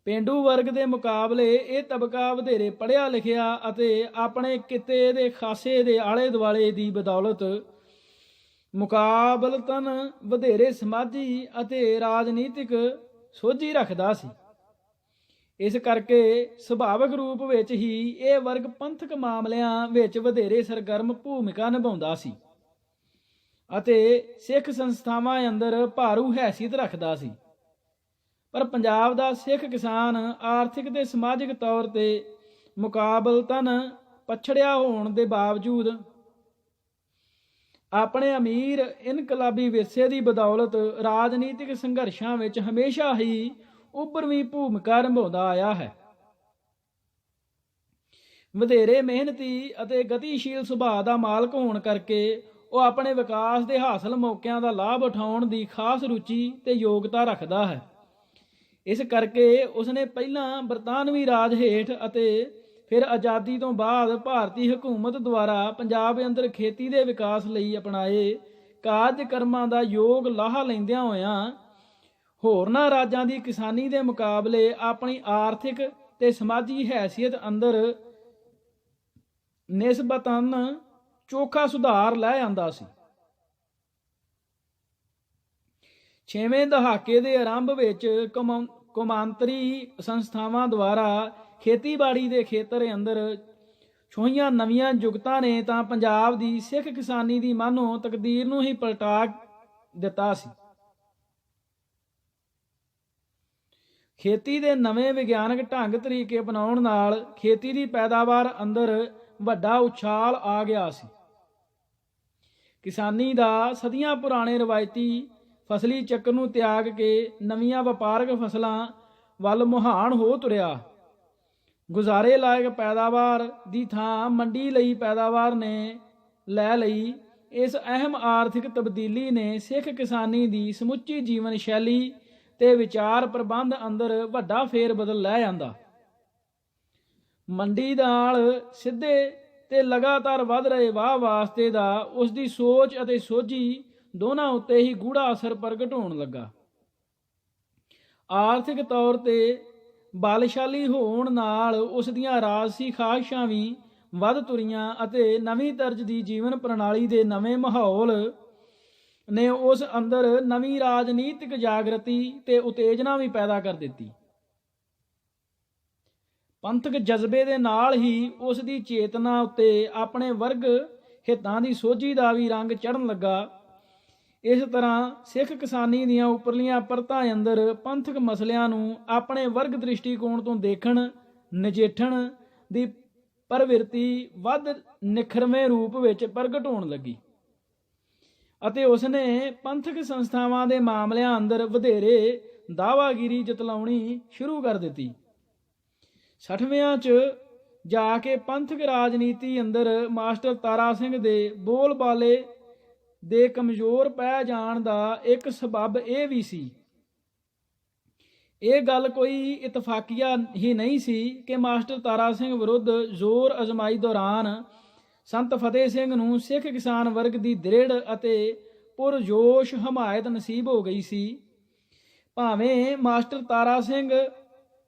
ਪੇਂਡੂ ਵਰਗ ਦੇ ਮੁਕਾਬਲੇ ਇਹ ਤਬਕਾ ਵਧੇਰੇ ਪੜ੍ਹਿਆ ਲਿਖਿਆ ਅਤੇ ਆਪਣੇ ਕਿੱਤੇ ਦੇ ਖਾਸੇ ਦੇ ਆਲੇ ਦੁਆਲੇ ਦੀ ਬਦੌਲਤ ਮੁਕਾਬਲਤਨ ਵਧੇਰੇ ਸਮਾਜੀ ਅਤੇ ਰਾਜਨੀਤਿਕ ਸੋਝੀ ਰੱਖਦਾ ਸੀ। ਇਸ ਕਰਕੇ ਸੁਭਾਵਿਕ ਰੂਪ ਵਿੱਚ ਹੀ ਇਹ ਵਰਗ ਪੰਥਕ ਮਾਮਲਿਆਂ ਵਿੱਚ ਵਧੇਰੇ ਸਰਗਰਮ ਭੂਮਿਕਾ ਨਿਭਾਉਂਦਾ ਸੀ ਅਤੇ ਸਿੱਖ ਸੰਸਥਾਵਾਂ ਅੰਦਰ ਭਾਰੂ ਹੈਸੀਅਤ ਰੱਖਦਾ ਸੀ। ਪਰ ਪੰਜਾਬ ਦਾ ਸਿੱਖ ਕਿਸਾਨ ਆਰਥਿਕ ਤੇ ਸਮਾਜਿਕ ਤੌਰ ਤੇ ਮੁਕਾਬਲਤਨ ਪਛੜਿਆ ਹੋਣ ਦੇ ਬਾਵਜੂਦ ਆਪਣੇ ਅਮੀਰ ਇਨਕਲਾਬੀ ਵਿਰਸੇ ਦੀ ਬਦੌਲਤ ਰਾਜਨੀਤਿਕ ਸੰਘਰਸ਼ਾਂ ਵਿੱਚ ਹਮੇਸ਼ਾ ਹੀ ਉੱਭਰਵੀਂ ਭੂਮਿਕਾ ਨਿਭਾਉਂਦਾ ਆਇਆ ਹੈ। ਵਧੇਰੇ ਮਿਹਨਤੀ ਅਤੇ ਗਤੀਸ਼ੀਲ ਸੁਭਾਅ ਦਾ ਮਾਲਕ ਹੋਣ ਕਰਕੇ ਉਹ ਆਪਣੇ ਵਿਕਾਸ ਦੇ ਹਾਸਲ ਮੌਕਿਆਂ ਦਾ ਲਾਭ ਉਠਾਉਣ ਦੀ ਖਾਸ ਰੁਚੀ ਤੇ ਯੋਗਤਾ ਰੱਖਦਾ ਹੈ। ਇਸ ਕਰਕੇ ਉਸਨੇ ਪਹਿਲਾਂ ਬਰਤਾਨਵੀ ਰਾਜ ਹੇਠ ਅਤੇ ਫਿਰ ਆਜ਼ਾਦੀ ਤੋਂ ਬਾਅਦ ਭਾਰਤੀ ਹਕੂਮਤ ਦੁਆਰਾ ਪੰਜਾਬ ਅੰਦਰ ਖੇਤੀ ਦੇ ਵਿਕਾਸ ਲਈ ਅਪਣਾਏ ਕਾਰਜਕਰਮਾਂ ਦਾ ਯੋਗ ਲਾਹਾ ਲੈਂਦਿਆਂ ਹੋਇਆਂ ਹੋਰਨਾਂ ਰਾਜਾਂ ਦੀ ਕਿਸਾਨੀ ਦੇ ਮੁਕਾਬਲੇ ਆਪਣੀ ਆਰਥਿਕ ਤੇ ਸਮਾਜੀ ਹੈਸੀਅਤ ਅੰਦਰ ਨਿਸਬਤਨ ਚੋਖਾ ਸੁਧਾਰ ਲੈ ਆਂਦਾ ਸੀ। 6ਵੇਂ ਦਹਾਕੇ ਦੇ ਆਰੰਭ ਵਿੱਚ ਕੌਮਾਂਤਰੀ ਸੰਸਥਾਵਾਂ ਦੁਆਰਾ ਖੇਤੀਬਾੜੀ ਦੇ ਖੇਤਰ ਅੰਦਰ ਛੋਹੀਆਂ ਨਵੀਆਂ ਜੁਗਤਾਂ ਨੇ ਤਾਂ ਪੰਜਾਬ ਦੀ ਸਿੱਖ ਕਿਸਾਨੀ ਦੀ ਮਾਨੋ ਤਕਦੀਰ ਨੂੰ ਹੀ ਪਲਟਾ ਦਿੱਤਾ ਸੀ। ਖੇਤੀ ਦੇ ਨਵੇਂ ਵਿਗਿਆਨਕ ਢੰਗ ਤਰੀਕੇ ਅਪਣਾਉਣ ਨਾਲ ਖੇਤੀ ਦੀ ਪੈਦਾਵਾਰ ਅੰਦਰ ਵੱਡਾ ਉਛਾਲ ਆ ਗਿਆ ਸੀ। ਕਿਸਾਨੀ ਦਾ ਸਦੀਆਂ ਪੁਰਾਣੇ ਰਵਾਇਤੀ ਫਸਲੀ ਚੱਕਰ ਨੂੰ ਤਿਆਗ ਕੇ ਨਵੀਆਂ ਵਪਾਰਕ ਫਸਲਾਂ ਵੱਲ ਮੁਹਾਨ ਹੋ ਤੁਰਿਆ। ਗੁਜ਼ਾਰੇ ਲਾਇਕ ਪੈਦਾਵਾਰ ਦੀ ਥਾਂ ਮੰਡੀ ਲਈ ਪੈਦਾਵਾਰ ਨੇ ਲੈ ਲਈ। ਇਸ ਅਹਿਮ ਆਰਥਿਕ ਤਬਦੀਲੀ ਨੇ ਸਿੱਖ ਕਿਸਾਨੀ ਦੀ ਸਮੁੱਚੀ ਜੀਵਨ ਸ਼ੈਲੀ ਤੇ ਵਿਚਾਰ ਪ੍ਰਬੰਧ ਅੰਦਰ ਵੱਡਾ ਫੇਰ ਬਦਲ ਲੈ ਆਂਦਾ। ਮੰਡੀ ਨਾਲ ਸਿੱਧੇ ਤੇ ਲਗਾਤਾਰ ਵੱਧ ਰਹੇ ਵਾਹ ਵਾਸਤੇ ਦਾ ਉਸ ਦੀ ਸੋਚ ਅਤੇ ਸੋਝੀ ਦੋਨਾਂ ਉੱਤੇ ਹੀ ਗੂੜਾ ਅਸਰ ਪ੍ਰਗਟ ਹੋਣ ਲੱਗਾ। ਆਰਥਿਕ ਤੌਰ ਤੇ ਬਲਸ਼ਾਲੀ ਹੋਣ ਨਾਲ ਉਸ ਦੀਆਂ ਰਾਜਸੀ ਖਾਹਿਸ਼ਾਂ ਵੀ ਵੱਧ ਤੁਰੀਆਂ ਅਤੇ ਨਵੀਂ ਤਰਜ਼ ਦੀ ਜੀਵਨ ਪ੍ਰਣਾਲੀ ਦੇ ਨਵੇਂ ਮਾਹੌਲ ਨੇ ਉਸ ਅੰਦਰ ਨਵੀਂ ਰਾਜਨੀਤਿਕ ਜਾਗਰਤੀ ਤੇ ਉਤੇਜਨਾ ਵੀ ਪੈਦਾ ਕਰ ਦਿੱਤੀ। ਪੰਥਕ ਜਜ਼ਬੇ ਦੇ ਨਾਲ ਹੀ ਉਸ ਦੀ ਚੇਤਨਾ ਉੱਤੇ ਆਪਣੇ ਵਰਗ ਹਿੱਤਾਂ ਦੀ ਸੋਝੀ ਦਾ ਵੀ ਰੰਗ ਚੜ੍ਹਨ ਲੱਗਾ। ਇਸ ਤਰ੍ਹਾਂ ਸਿੱਖ ਕਿਸਾਨੀ ਦੀਆਂ ਉੱਪਰਲੀਆਂ ਪਰਤਾਂ ਅੰਦਰ ਪੰਥਕ ਮਸਲਿਆਂ ਨੂੰ ਆਪਣੇ ਵਰਗ ਦ੍ਰਿਸ਼ਟੀਕੋਣ ਤੋਂ ਦੇਖਣ ਨਜਿੱਠਣ ਦੀ ਪ੍ਰਵਿਰਤੀ ਵੱਧ ਨਿਖਰਵੇਂ ਰੂਪ ਵਿੱਚ ਪ੍ਰਗਟ ਹੋਣ ਲੱਗੀ ਅਤੇ ਉਸਨੇ ਪੰਥਕ ਸੰਸਥਾਵਾਂ ਦੇ ਮਾਮਲਿਆਂ ਅੰਦਰ ਵਧੇਰੇ ਦਾਅਵਾਗੀਰੀ ਜਤਲਾਉਣੀ ਸ਼ੁਰੂ ਕਰ ਦਿੱਤੀ। 60ਵਿਆਂ 'ਚ ਜਾ ਕੇ ਪੰਥਕ ਰਾਜਨੀਤੀ ਅੰਦਰ ਮਾਸਟਰ ਤਾਰਾ ਸਿੰਘ ਦੇ ਬੋਲਬਾਲੇ ਦੇ ਕਮਜ਼ੋਰ ਪੈ ਜਾਣ ਦਾ ਇੱਕ ਸਬੱਬ ਇਹ ਵੀ ਸੀ। ਇਹ ਗੱਲ ਕੋਈ ਇਤਫਾਕੀਆ ਹੀ ਨਹੀਂ ਸੀ ਕਿ ਮਾਸਟਰ ਤਾਰਾ ਸਿੰਘ ਵਿਰੁੱਧ ਜ਼ੋਰ ਅਜ਼ਮਾਈ ਦੌਰਾਨ ਸੰਤ ਫਤਿਹ ਸਿੰਘ ਨੂੰ ਸਿੱਖ ਕਿਸਾਨ ਵਰਗ ਦੀ ਦ੍ਰਿੜ ਅਤੇ ਪੁਰਜੋਸ਼ ਹਮਾਇਤ ਨਸੀਬ ਹੋ ਗਈ ਸੀ। ਭਾਵੇਂ ਮਾਸਟਰ ਤਾਰਾ ਸਿੰਘ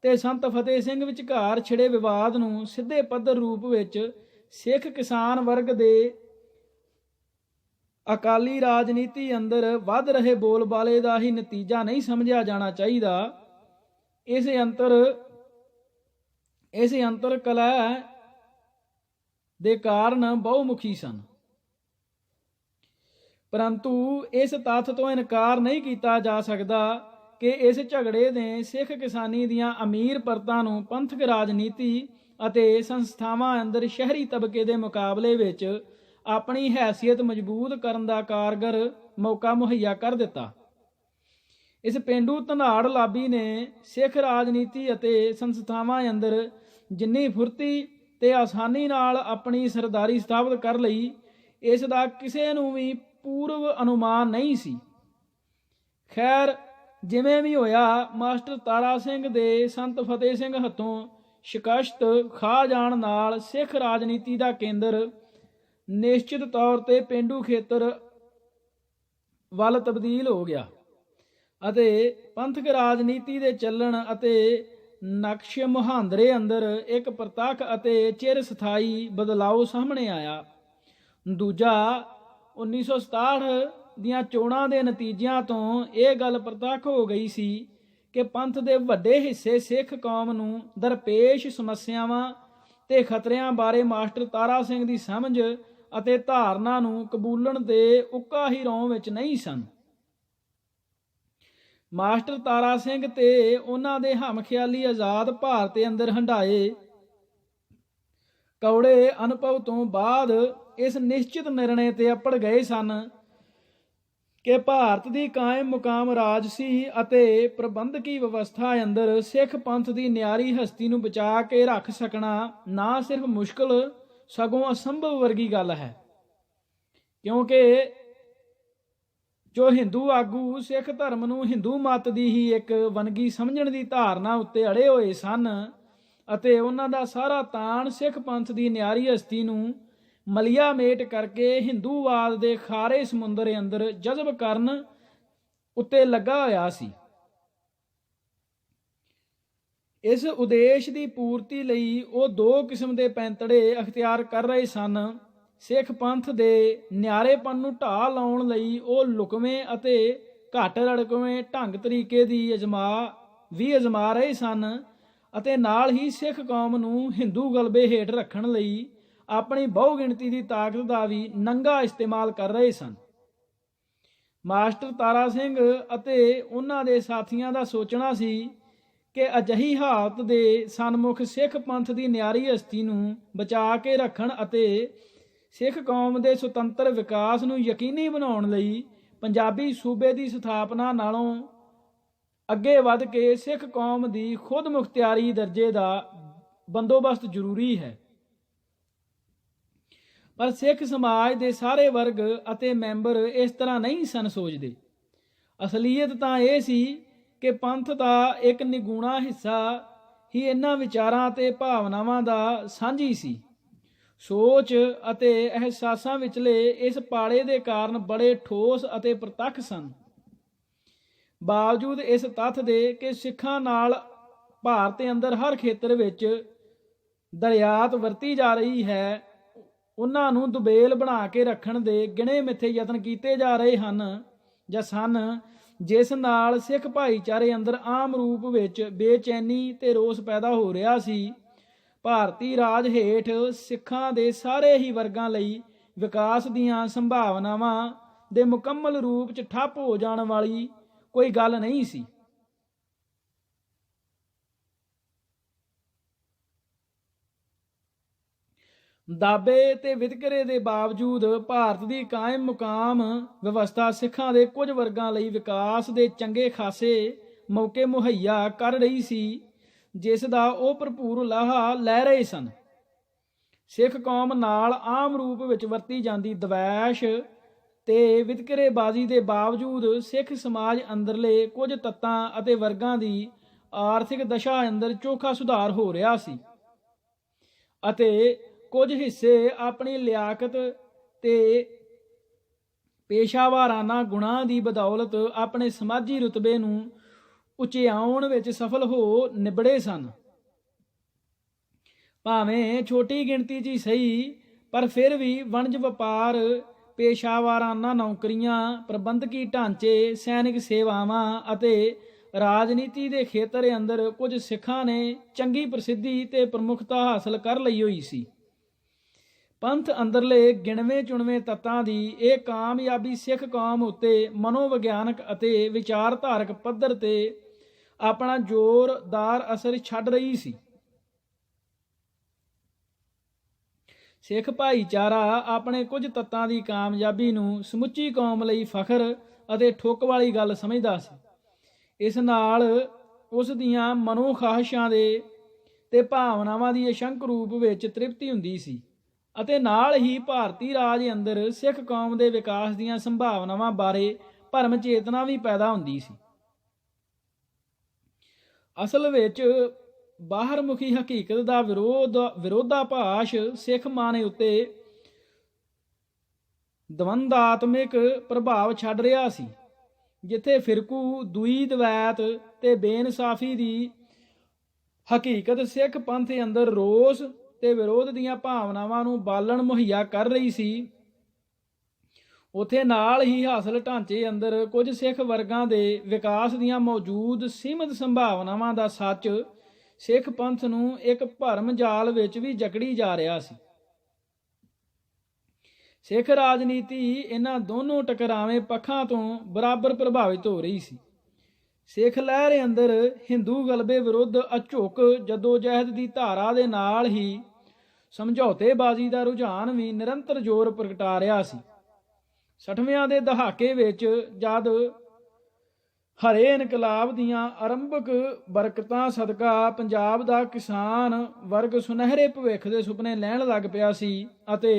ਤੇ ਸੰਤ ਫਤਿਹ ਸਿੰਘ ਵਿਚਕਾਰ ਛਿੜੇ ਵਿਵਾਦ ਨੂੰ ਸਿੱਧੇ ਪੱਧਰ ਰੂਪ ਵਿੱਚ ਸਿੱਖ ਕਿਸਾਨ ਵਰਗ ਦੇ ਅਕਾਲੀ ਰਾਜਨੀਤੀ ਅੰਦਰ ਵੱਧ ਰਹੇ ਬੋਲਬਾਲੇ ਦਾ ਹੀ ਨਤੀਜਾ ਨਹੀਂ ਸਮਝਿਆ ਜਾਣਾ ਚਾਹੀਦਾ। ਇਸ ਅੰਤਰ ਕਲਾ ਦੇ ਕਾਰਨ ਬਹੁਮੁਖੀ ਸਨ, ਪਰੰਤੂ ਇਸ ਤੱਥ ਤੋਂ ਇਨਕਾਰ ਨਹੀਂ ਕੀਤਾ ਜਾ ਸਕਦਾ ਕਿ ਇਸ ਝਗੜੇ ਨੇ ਸਿੱਖ ਕਿਸਾਨੀ ਦੀਆਂ ਅਮੀਰ ਪਰਤਾਂ ਨੂੰ ਪੰਥਕ ਰਾਜਨੀਤੀ ਅਤੇ ਸੰਸਥਾਵਾਂ ਅੰਦਰ ਸ਼ਹਿਰੀ ਤਬਕੇ ਦੇ ਮੁਕਾਬਲੇ ਵਿੱਚ ਆਪਣੀ ਹੈਸੀਅਤ ਮਜ਼ਬੂਤ ਕਰਨ ਦਾ ਕਾਰਗਰ ਮੌਕਾ ਮੁਹੱਈਆ ਕਰ ਦਿੱਤਾ। ਇਸ ਪੇਂਡੂ ਧਨਾੜ ਲਾਬੀ ਨੇ ਸਿੱਖ ਰਾਜਨੀਤੀ ਅਤੇ ਸੰਸਥਾਵਾਂ ਅੰਦਰ ਜਿੰਨੀ ਫੁਰਤੀ ਤੇ ਆਸਾਨੀ ਨਾਲ ਆਪਣੀ ਸਰਦਾਰੀ ਸਥਾਪਿਤ ਕਰ ਲਈ, ਇਸ ਦਾ ਕਿਸੇ ਨੂੰ ਵੀ ਪੂਰਵ ਅਨੁਮਾਨ ਨਹੀਂ ਸੀ। ਖੈਰ, ਜਿਵੇਂ ਵੀ ਹੋਇਆ, ਮਾਸਟਰ ਤਾਰਾ ਸਿੰਘ ਦੇ ਸੰਤ ਫਤਿਹ ਸਿੰਘ ਹੱਥੋਂ ਸ਼ਿਕਸਤ ਖਾ ਜਾਣ ਨਾਲ ਸਿੱਖ ਰਾਜਨੀਤੀ ਦਾ ਕੇਂਦਰ ਨਿਸ਼ਚਿਤ ਤੌਰ ਤੇ ਪੇਂਡੂ ਖੇਤਰ ਵੱਲ ਤਬਦੀਲ ਹੋ ਗਿਆ ਅਤੇ ਪੰਥਕ ਰਾਜਨੀਤੀ ਦੇ ਚੱਲਣ ਅਤੇ ਨਕਸ਼ ਮੁਹਾਂਦਰੇ ਅੰਦਰ ਇੱਕ ਪ੍ਰਤੱਖ ਅਤੇ ਚਿਰ ਸਥਾਈ ਬਦਲਾਅ ਸਾਹਮਣੇ ਆਇਆ। ਦੂਜਾ, 1967 ਦੀਆਂ ਚੋਣਾਂ ਦੇ ਨਤੀਜਿਆਂ ਤੋਂ ਇਹ ਗੱਲ ਪ੍ਰਤੱਖ ਹੋ ਗਈ ਸੀ ਕਿ ਪੰਥ ਦੇ ਵੱਡੇ ਹਿੱਸੇ ਸਿੱਖ ਕੌਮ ਨੂੰ ਦਰਪੇਸ਼ ਸਮੱਸਿਆਵਾਂ ਤੇ ਖਤਰਿਆਂ ਬਾਰੇ ਮਾਸਟਰ ਤਾਰਾ ਸਿੰਘ ਦੀ ਸਮਝ ਅਤੇ ਧਾਰਨਾ ਨੂੰ ਕਬੂਲਣ ਦੇ ਉੱਕਾ ਹੀ ਰੌਂ ਵਿੱਚ ਨਹੀਂ ਸਨ। ਮਾਸਟਰ ਤਾਰਾ ਸਿੰਘ ਤੇ ਉਹਨਾਂ ਦੇ ਹਮਖਿਆਲੀ ਆਜ਼ਾਦ ਭਾਰਤ ਅੰਦਰ ਹੰਢਾਏ ਕੌੜੇ ਅਨੁਭਵ ਤੋਂ ਬਾਅਦ ਇਸ ਨਿਸ਼ਚਿਤ ਨਿਰਣੇ ਤੇ ਅਪੜ ਗਏ ਸਨ ਕਿ ਭਾਰਤ ਦੀ ਕਾਇਮ ਮੁਕਾਮ ਰਾਜਸੀ ਅਤੇ ਪ੍ਰਬੰਧਕੀ ਵਿਵਸਥਾ ਅੰਦਰ ਸਿੱਖ ਪੰਥ ਦੀ ਨਿਆਰੀ ਹਸਤੀ ਨੂੰ ਬਚਾ ਕੇ ਰੱਖ ਸਕਣਾ ਨਾ ਸਿਰਫ ਮੁਸ਼ਕਲ ਸਗੋਂ ਅਸੰਭਵ ਵਰਗੀ ਗੱਲ ਹੈ, ਕਿਉਂਕਿ ਜੋ ਹਿੰਦੂ ਆਗੂ ਸਿੱਖ ਧਰਮ ਨੂੰ ਹਿੰਦੂ ਮਤ ਦੀ ਹੀ ਇੱਕ ਵੰਨਗੀ ਸਮਝਣ ਦੀ ਧਾਰਨਾ ਉੱਤੇ ਅੜੇ ਹੋਏ ਸਨ ਅਤੇ ਉਹਨਾਂ ਦਾ ਸਾਰਾ ਤਾਣ ਸਿੱਖ ਪੰਥ ਦੀ ਨਿਆਰੀ ਹਸਤੀ ਨੂੰ ਮਲੀਆ ਮੇਟ ਕਰਕੇ ਹਿੰਦੂਵਾਦ ਦੇ ਖਾਰੇ ਸਮੁੰਦਰ ਅੰਦਰ ਜਜ਼ਬ ਕਰਨ ਉੱਤੇ ਲੱਗਾ ਹੋਇਆ ਸੀ। ਇਸ ਉਦੇਸ਼ ਦੀ ਪੂਰਤੀ ਲਈ ਉਹ ਦੋ ਕਿਸਮ ਦੇ ਪੈਂਤੜੇ ਅਖਤਿਆਰ ਕਰ ਰਹੇ ਸਨ। ਸਿੱਖ ਪੰਥ ਦੇ ਨਿਆਰੇਪਣ ਨੂੰ ਢਾਹ ਲਾਉਣ ਲਈ ਉਹ ਲੁਕਵੇਂ ਅਤੇ ਘੱਟ ਰੜਕਵੇਂ ਢੰਗ ਤਰੀਕੇ ਦੀ ਅਜ਼ਮਾ ਰਹੇ ਸਨ ਅਤੇ ਨਾਲ ਹੀ ਸਿੱਖ ਕੌਮ ਨੂੰ ਹਿੰਦੂ ਗਲਬੇ ਹੇਠ ਰੱਖਣ ਲਈ ਆਪਣੀ ਬਹੁ ਗਿਣਤੀ ਦੀ ਤਾਕਤ ਦਾ ਵੀ ਨੰਗਾ ਇਸਤੇਮਾਲ ਕਰ ਰਹੇ ਸਨ। ਮਾਸਟਰ ਤਾਰਾ ਸਿੰਘ ਅਤੇ ਉਹਨਾਂ ਦੇ ਸਾਥੀਆਂ ਦਾ ਸੋਚਣਾ ਸੀ ਕਿ ਅਜਿਹੀ ਹਾਲਤ ਦੇ ਸਨਮੁਖ ਸਿੱਖ ਪੰਥ ਦੀ ਨਿਆਰੀ ਹਸਤੀ ਨੂੰ ਬਚਾ ਕੇ ਰੱਖਣ ਅਤੇ ਸਿੱਖ ਕੌਮ ਦੇ ਸੁਤੰਤਰ ਵਿਕਾਸ ਨੂੰ ਯਕੀਨੀ ਬਣਾਉਣ ਲਈ ਪੰਜਾਬੀ ਸੂਬੇ ਦੀ ਸਥਾਪਨਾ ਨਾਲੋਂ ਅੱਗੇ ਵੱਧ ਕੇ ਸਿੱਖ ਕੌਮ ਦੀ ਖੁਦ ਮੁਖਤਿਆਰੀ ਦਰਜੇ ਦਾ ਬੰਦੋਬਸਤ ਜ਼ਰੂਰੀ ਹੈ। ਪਰ ਸਿੱਖ ਸਮਾਜ ਦੇ ਸਾਰੇ ਵਰਗ ਅਤੇ ਮੈਂਬਰ ਇਸ ਤਰ੍ਹਾਂ ਨਹੀਂ ਸਨ ਸੋਚਦੇ। ਅਸਲੀਅਤ ਤਾਂ ਇਹ ਸੀ ਕਿ ਪੰਥ ਦਾ ਇੱਕ ਨਿਗੂਣਾ ਹਿੱਸਾ ਹੀ ਇਹਨਾਂ ਵਿਚਾਰਾਂ ਤੇ ਭਾਵਨਾਵਾਂ ਦਾ ਸਾਂਝੀ ਸੀ। ਸੋਚ ਅਤੇ ਅਹਿਸਾਸਾਂ ਵਿਚਲੇ ਇਸ ਪਾੜੇ ਦੇ ਕਾਰਨ ਬੜੇ ਠੋਸ ਅਤੇ ਪ੍ਰਤੱਖ ਸਨ। ਬਾਵਜੂਦ ਇਸ ਤੱਥ ਦੇ ਕਿ ਸਿੱਖਾਂ ਨਾਲ ਭਾਰਤ ਅੰਦਰ ਹਰ ਖੇਤਰ ਵਿੱਚ ਦਰਿਆਤ ਵਰਤੀ ਜਾ ਰਹੀ ਹੈ, ਉਹਨਾਂ ਨੂੰ ਦੁਬੇਲ ਬਣਾ ਕੇ ਰੱਖਣ ਦੇ ਗਿਣੇ ਮਿੱਥੇ ਯਤਨ ਕੀਤੇ ਜਾ ਰਹੇ ਹਨ ਜਾਂ ਸਨ, ਜਿਸ ਨਾਲ ਸਿੱਖ ਭਾਈਚਾਰੇ ਅੰਦਰ ਆਮ ਰੂਪ ਵਿੱਚ ਬੇਚੈਨੀ ਤੇ ਰੋਸ ਪੈਦਾ ਹੋ ਰਿਹਾ ਸੀ। ਭਾਰਤੀ ਰਾਜ ਹੇਠ ਸਿੱਖਾਂ ਦੇ ਸਾਰੇ ਹੀ ਵਰਗਾਂ ਲਈ ਵਿਕਾਸ ਦੀਆਂ ਸੰਭਾਵਨਾਵਾਂ ਦੇ ਮੁਕੰਮਲ ਰੂਪ 'ਚ ਠੱਪ ਹੋ ਜਾਣ ਵਾਲੀ ਕੋਈ ਗੱਲ ਨਹੀਂ ਸੀ। ਦਾਅਵੇ ਤੇ ਵਿਤਕਰੇ ਦੇ ਬਾਵਜੂਦ ਭਾਰਤ ਦੀ ਕਾਇਮ ਮੁਕਾਮ ਵਿਵਸਥਾ ਸਿੱਖਾਂ ਦੇ ਕੁਝ ਵਰਗਾਂ ਲਈ ਵਿਕਾਸ ਦੇ ਚੰਗੇ ਖਾਸੇ ਮੌਕੇ ਮੁਹੱਈਆ ਕਰ ਰਹੀ ਸੀ, ਜਿਸ ਦਾ ਉਹ ਭਰਪੂਰ ਲਾਹਾ ਲੈ ਰਹੇ ਸਨ। ਸਿੱਖ ਕੌਮ ਨਾਲ ਆਮ ਰੂਪ ਵਿੱਚ ਵਰਤੀ ਜਾਂਦੀ ਦਵੈਸ਼ ਤੇ ਵਿਤਕਰੇਬਾਜ਼ੀ ਦੇ ਬਾਵਜੂਦ ਸਿੱਖ ਸਮਾਜ ਅੰਦਰਲੇ ਕੁਝ ਤੱਤਾਂ ਅਤੇ ਵਰਗਾਂ ਦੀ ਆਰਥਿਕ ਦਸ਼ਾ ਅੰਦਰ ਚੋਖਾ ਸੁਧਾਰ ਹੋ ਰਿਹਾ ਸੀ ਅਤੇ ਕੁਝ ਹਿੱਸੇ ਆਪਣੀ ਲਿਆਕਤ ਤੇ ਪੇਸ਼ਾਵਰਾਨਾ ਗੁਣਾਂ ਦੀ ਬਦੌਲਤ ਆਪਣੇ ਸਮਾਜੀ ਰੁਤਬੇ ਨੂੰ ਉਚਿਆਉਣ ਵਿੱਚ ਸਫਲ ਹੋ ਨਿਬੜੇ ਸਨ। ਭਾਵੇਂ ਛੋਟੀ ਗਿਣਤੀ 'ਚ ਹੀ ਸਹੀ, ਪਰ ਫਿਰ ਵੀ ਵਣਜ ਵਪਾਰ, ਪੇਸ਼ਾਵਰਾਨਾ ਨੌਕਰੀਆਂ, ਪ੍ਰਬੰਧਕੀ ਢਾਂਚੇ, ਸੈਨਿਕ ਸੇਵਾਵਾਂ ਅਤੇ ਰਾਜਨੀਤੀ ਦੇ ਖੇਤਰ ਅੰਦਰ ਕੁਝ ਸਿੱਖਾਂ ਨੇ ਚੰਗੀ ਪ੍ਰਸਿੱਧੀ ਤੇ ਪ੍ਰਮੁੱਖਤਾ ਹਾਸਲ ਕਰ ਲਈ ਹੋਈ ਸੀ। ਪੰਥ ਅੰਦਰਲੇ ਗਿਣਵੇਂ ਚੁਣਵੇਂ ਤੱਤਾਂ ਦੀ ਇਹ ਕਾਮਯਾਬੀ ਸਿੱਖ ਕੌਮ ਉੱਤੇ ਮਨੋਵਿਗਿਆਨਕ ਅਤੇ ਵਿਚਾਰਧਾਰਕ ਪੱਧਰ ਤੇ ਆਪਣਾ ਜ਼ੋਰਦਾਰ ਅਸਰ ਛੱਡ ਰਹੀ ਸੀ। ਸਿੱਖ ਭਾਈਚਾਰਾ ਆਪਣੇ ਕੁਝ ਤੱਤਾਂ ਦੀ ਕਾਮਯਾਬੀ ਨੂੰ ਸਮੁੱਚੀ ਕੌਮ ਲਈ ਫਖਰ ਅਤੇ ਠੁੱਕ ਵਾਲੀ ਗੱਲ ਸਮਝਦਾ ਸੀ। ਇਸ ਨਾਲ ਉਸ ਦੀਆਂ ਮਨੋਖਾਹਿਸ਼ਾਂ ਦੇ ਤੇ ਭਾਵਨਾਵਾਂ ਦੀ ਅਸ਼ੰਕ ਰੂਪ ਵਿੱਚ ਤ੍ਰਿਪਤੀ ਹੁੰਦੀ ਸੀ ਅਤੇ ਨਾਲ ਹੀ ਭਾਰਤੀ ਰਾਜ ਅੰਦਰ ਸਿੱਖ ਕੌਮ ਦੇ ਵਿਕਾਸ ਦੀਆਂ ਸੰਭਾਵਨਾਵਾਂ ਬਾਰੇ ਭਰਮ ਚੇਤਨਾ ਵੀ ਪੈਦਾ ਹੁੰਦੀ ਸੀ। ਅਸਲ ਵਿੱਚ ਬਾਹਰਮੁਖੀ ਹਕੀਕਤ ਦਾ ਵਿਰੋਧਾਭਾਸ ਸਿੱਖ ਮਨ ਉੱਤੇ ਦਵੰਦਾਤਮਿਕ ਪ੍ਰਭਾਵ ਛੱਡ ਰਿਹਾ ਸੀ। ਜਿੱਥੇ ਫਿਰਕੂ ਦੂਈ ਦਵੈਤ ਤੇ ਬੇਇਨਸਾਫੀ ਦੀ ਹਕੀਕਤ ਸਿੱਖ ਪੰਥ ਅੰਦਰ ਰੋਸ ਤੇ ਵਿਰੋਧ ਦੀਆਂ ਭਾਵਨਾਵਾਂ ਨੂੰ ਬਾਲਣ ਮੁਹੱਈਆ ਕਰ ਰਹੀ ਸੀ, ਉਥੇ ਨਾਲ ਹੀ ਹਾਸਲ ਢਾਂਚੇ ਅੰਦਰ ਕੁਝ ਸਿੱਖ ਵਰਗਾਂ ਦੇ ਵਿਕਾਸ ਦੀਆਂ ਮੌਜੂਦ ਸੀਮਤ ਸੰਭਾਵਨਾਵਾਂ ਦਾ ਸੱਚ ਸਿੱਖ ਪੰਥ ਨੂੰ ਇੱਕ ਭਰਮ ਜਾਲ ਵਿੱਚ ਵੀ ਜਕੜੀ ਜਾ ਰਿਹਾ ਸੀ। ਸਿੱਖ ਰਾਜਨੀਤੀ ਇਹਨਾਂ ਦੋਨੋਂ ਟਕਰਾਵੇਂ ਪੱਖਾਂ ਤੋਂ ਬਰਾਬਰ ਪ੍ਰਭਾਵਿਤ ਹੋ ਰਹੀ ਸੀ। ਸਿੱਖ ਲਹਿਰ ਅੰਦਰ ਹਿੰਦੂ ਗਲਬੇ ਵਿਰੁੱਧ ਅਝੁਕ ਜਦੋਜਹਿਦ ਦੀ ਧਾਰਾ ਦੇ ਨਾਲ ਹੀ ਸਮਝੌਤੇਬਾਜ਼ੀ ਦਾ ਰੁਝਾਨ ਵੀ ਨਿਰੰਤਰ ਜ਼ੋਰ ਪ੍ਰਗਟਾ ਰਿਹਾ ਸੀ। 60ਵਿਆਂ ਦੇ ਦਹਾਕੇ ਵਿੱਚ ਜਦ ਹਰੇ ਇਨਕਲਾਬ ਦੀਆਂ ਆਰੰਭਕ ਬਰਕਤਾਂ ਸਦਕਾ ਪੰਜਾਬ ਦਾ ਕਿਸਾਨ ਵਰਗ ਸੁਨਹਿਰੇ ਭਵਿੱਖ ਦੇ ਸੁਪਨੇ ਲੈਣ ਲੱਗ ਪਿਆ ਸੀ ਅਤੇ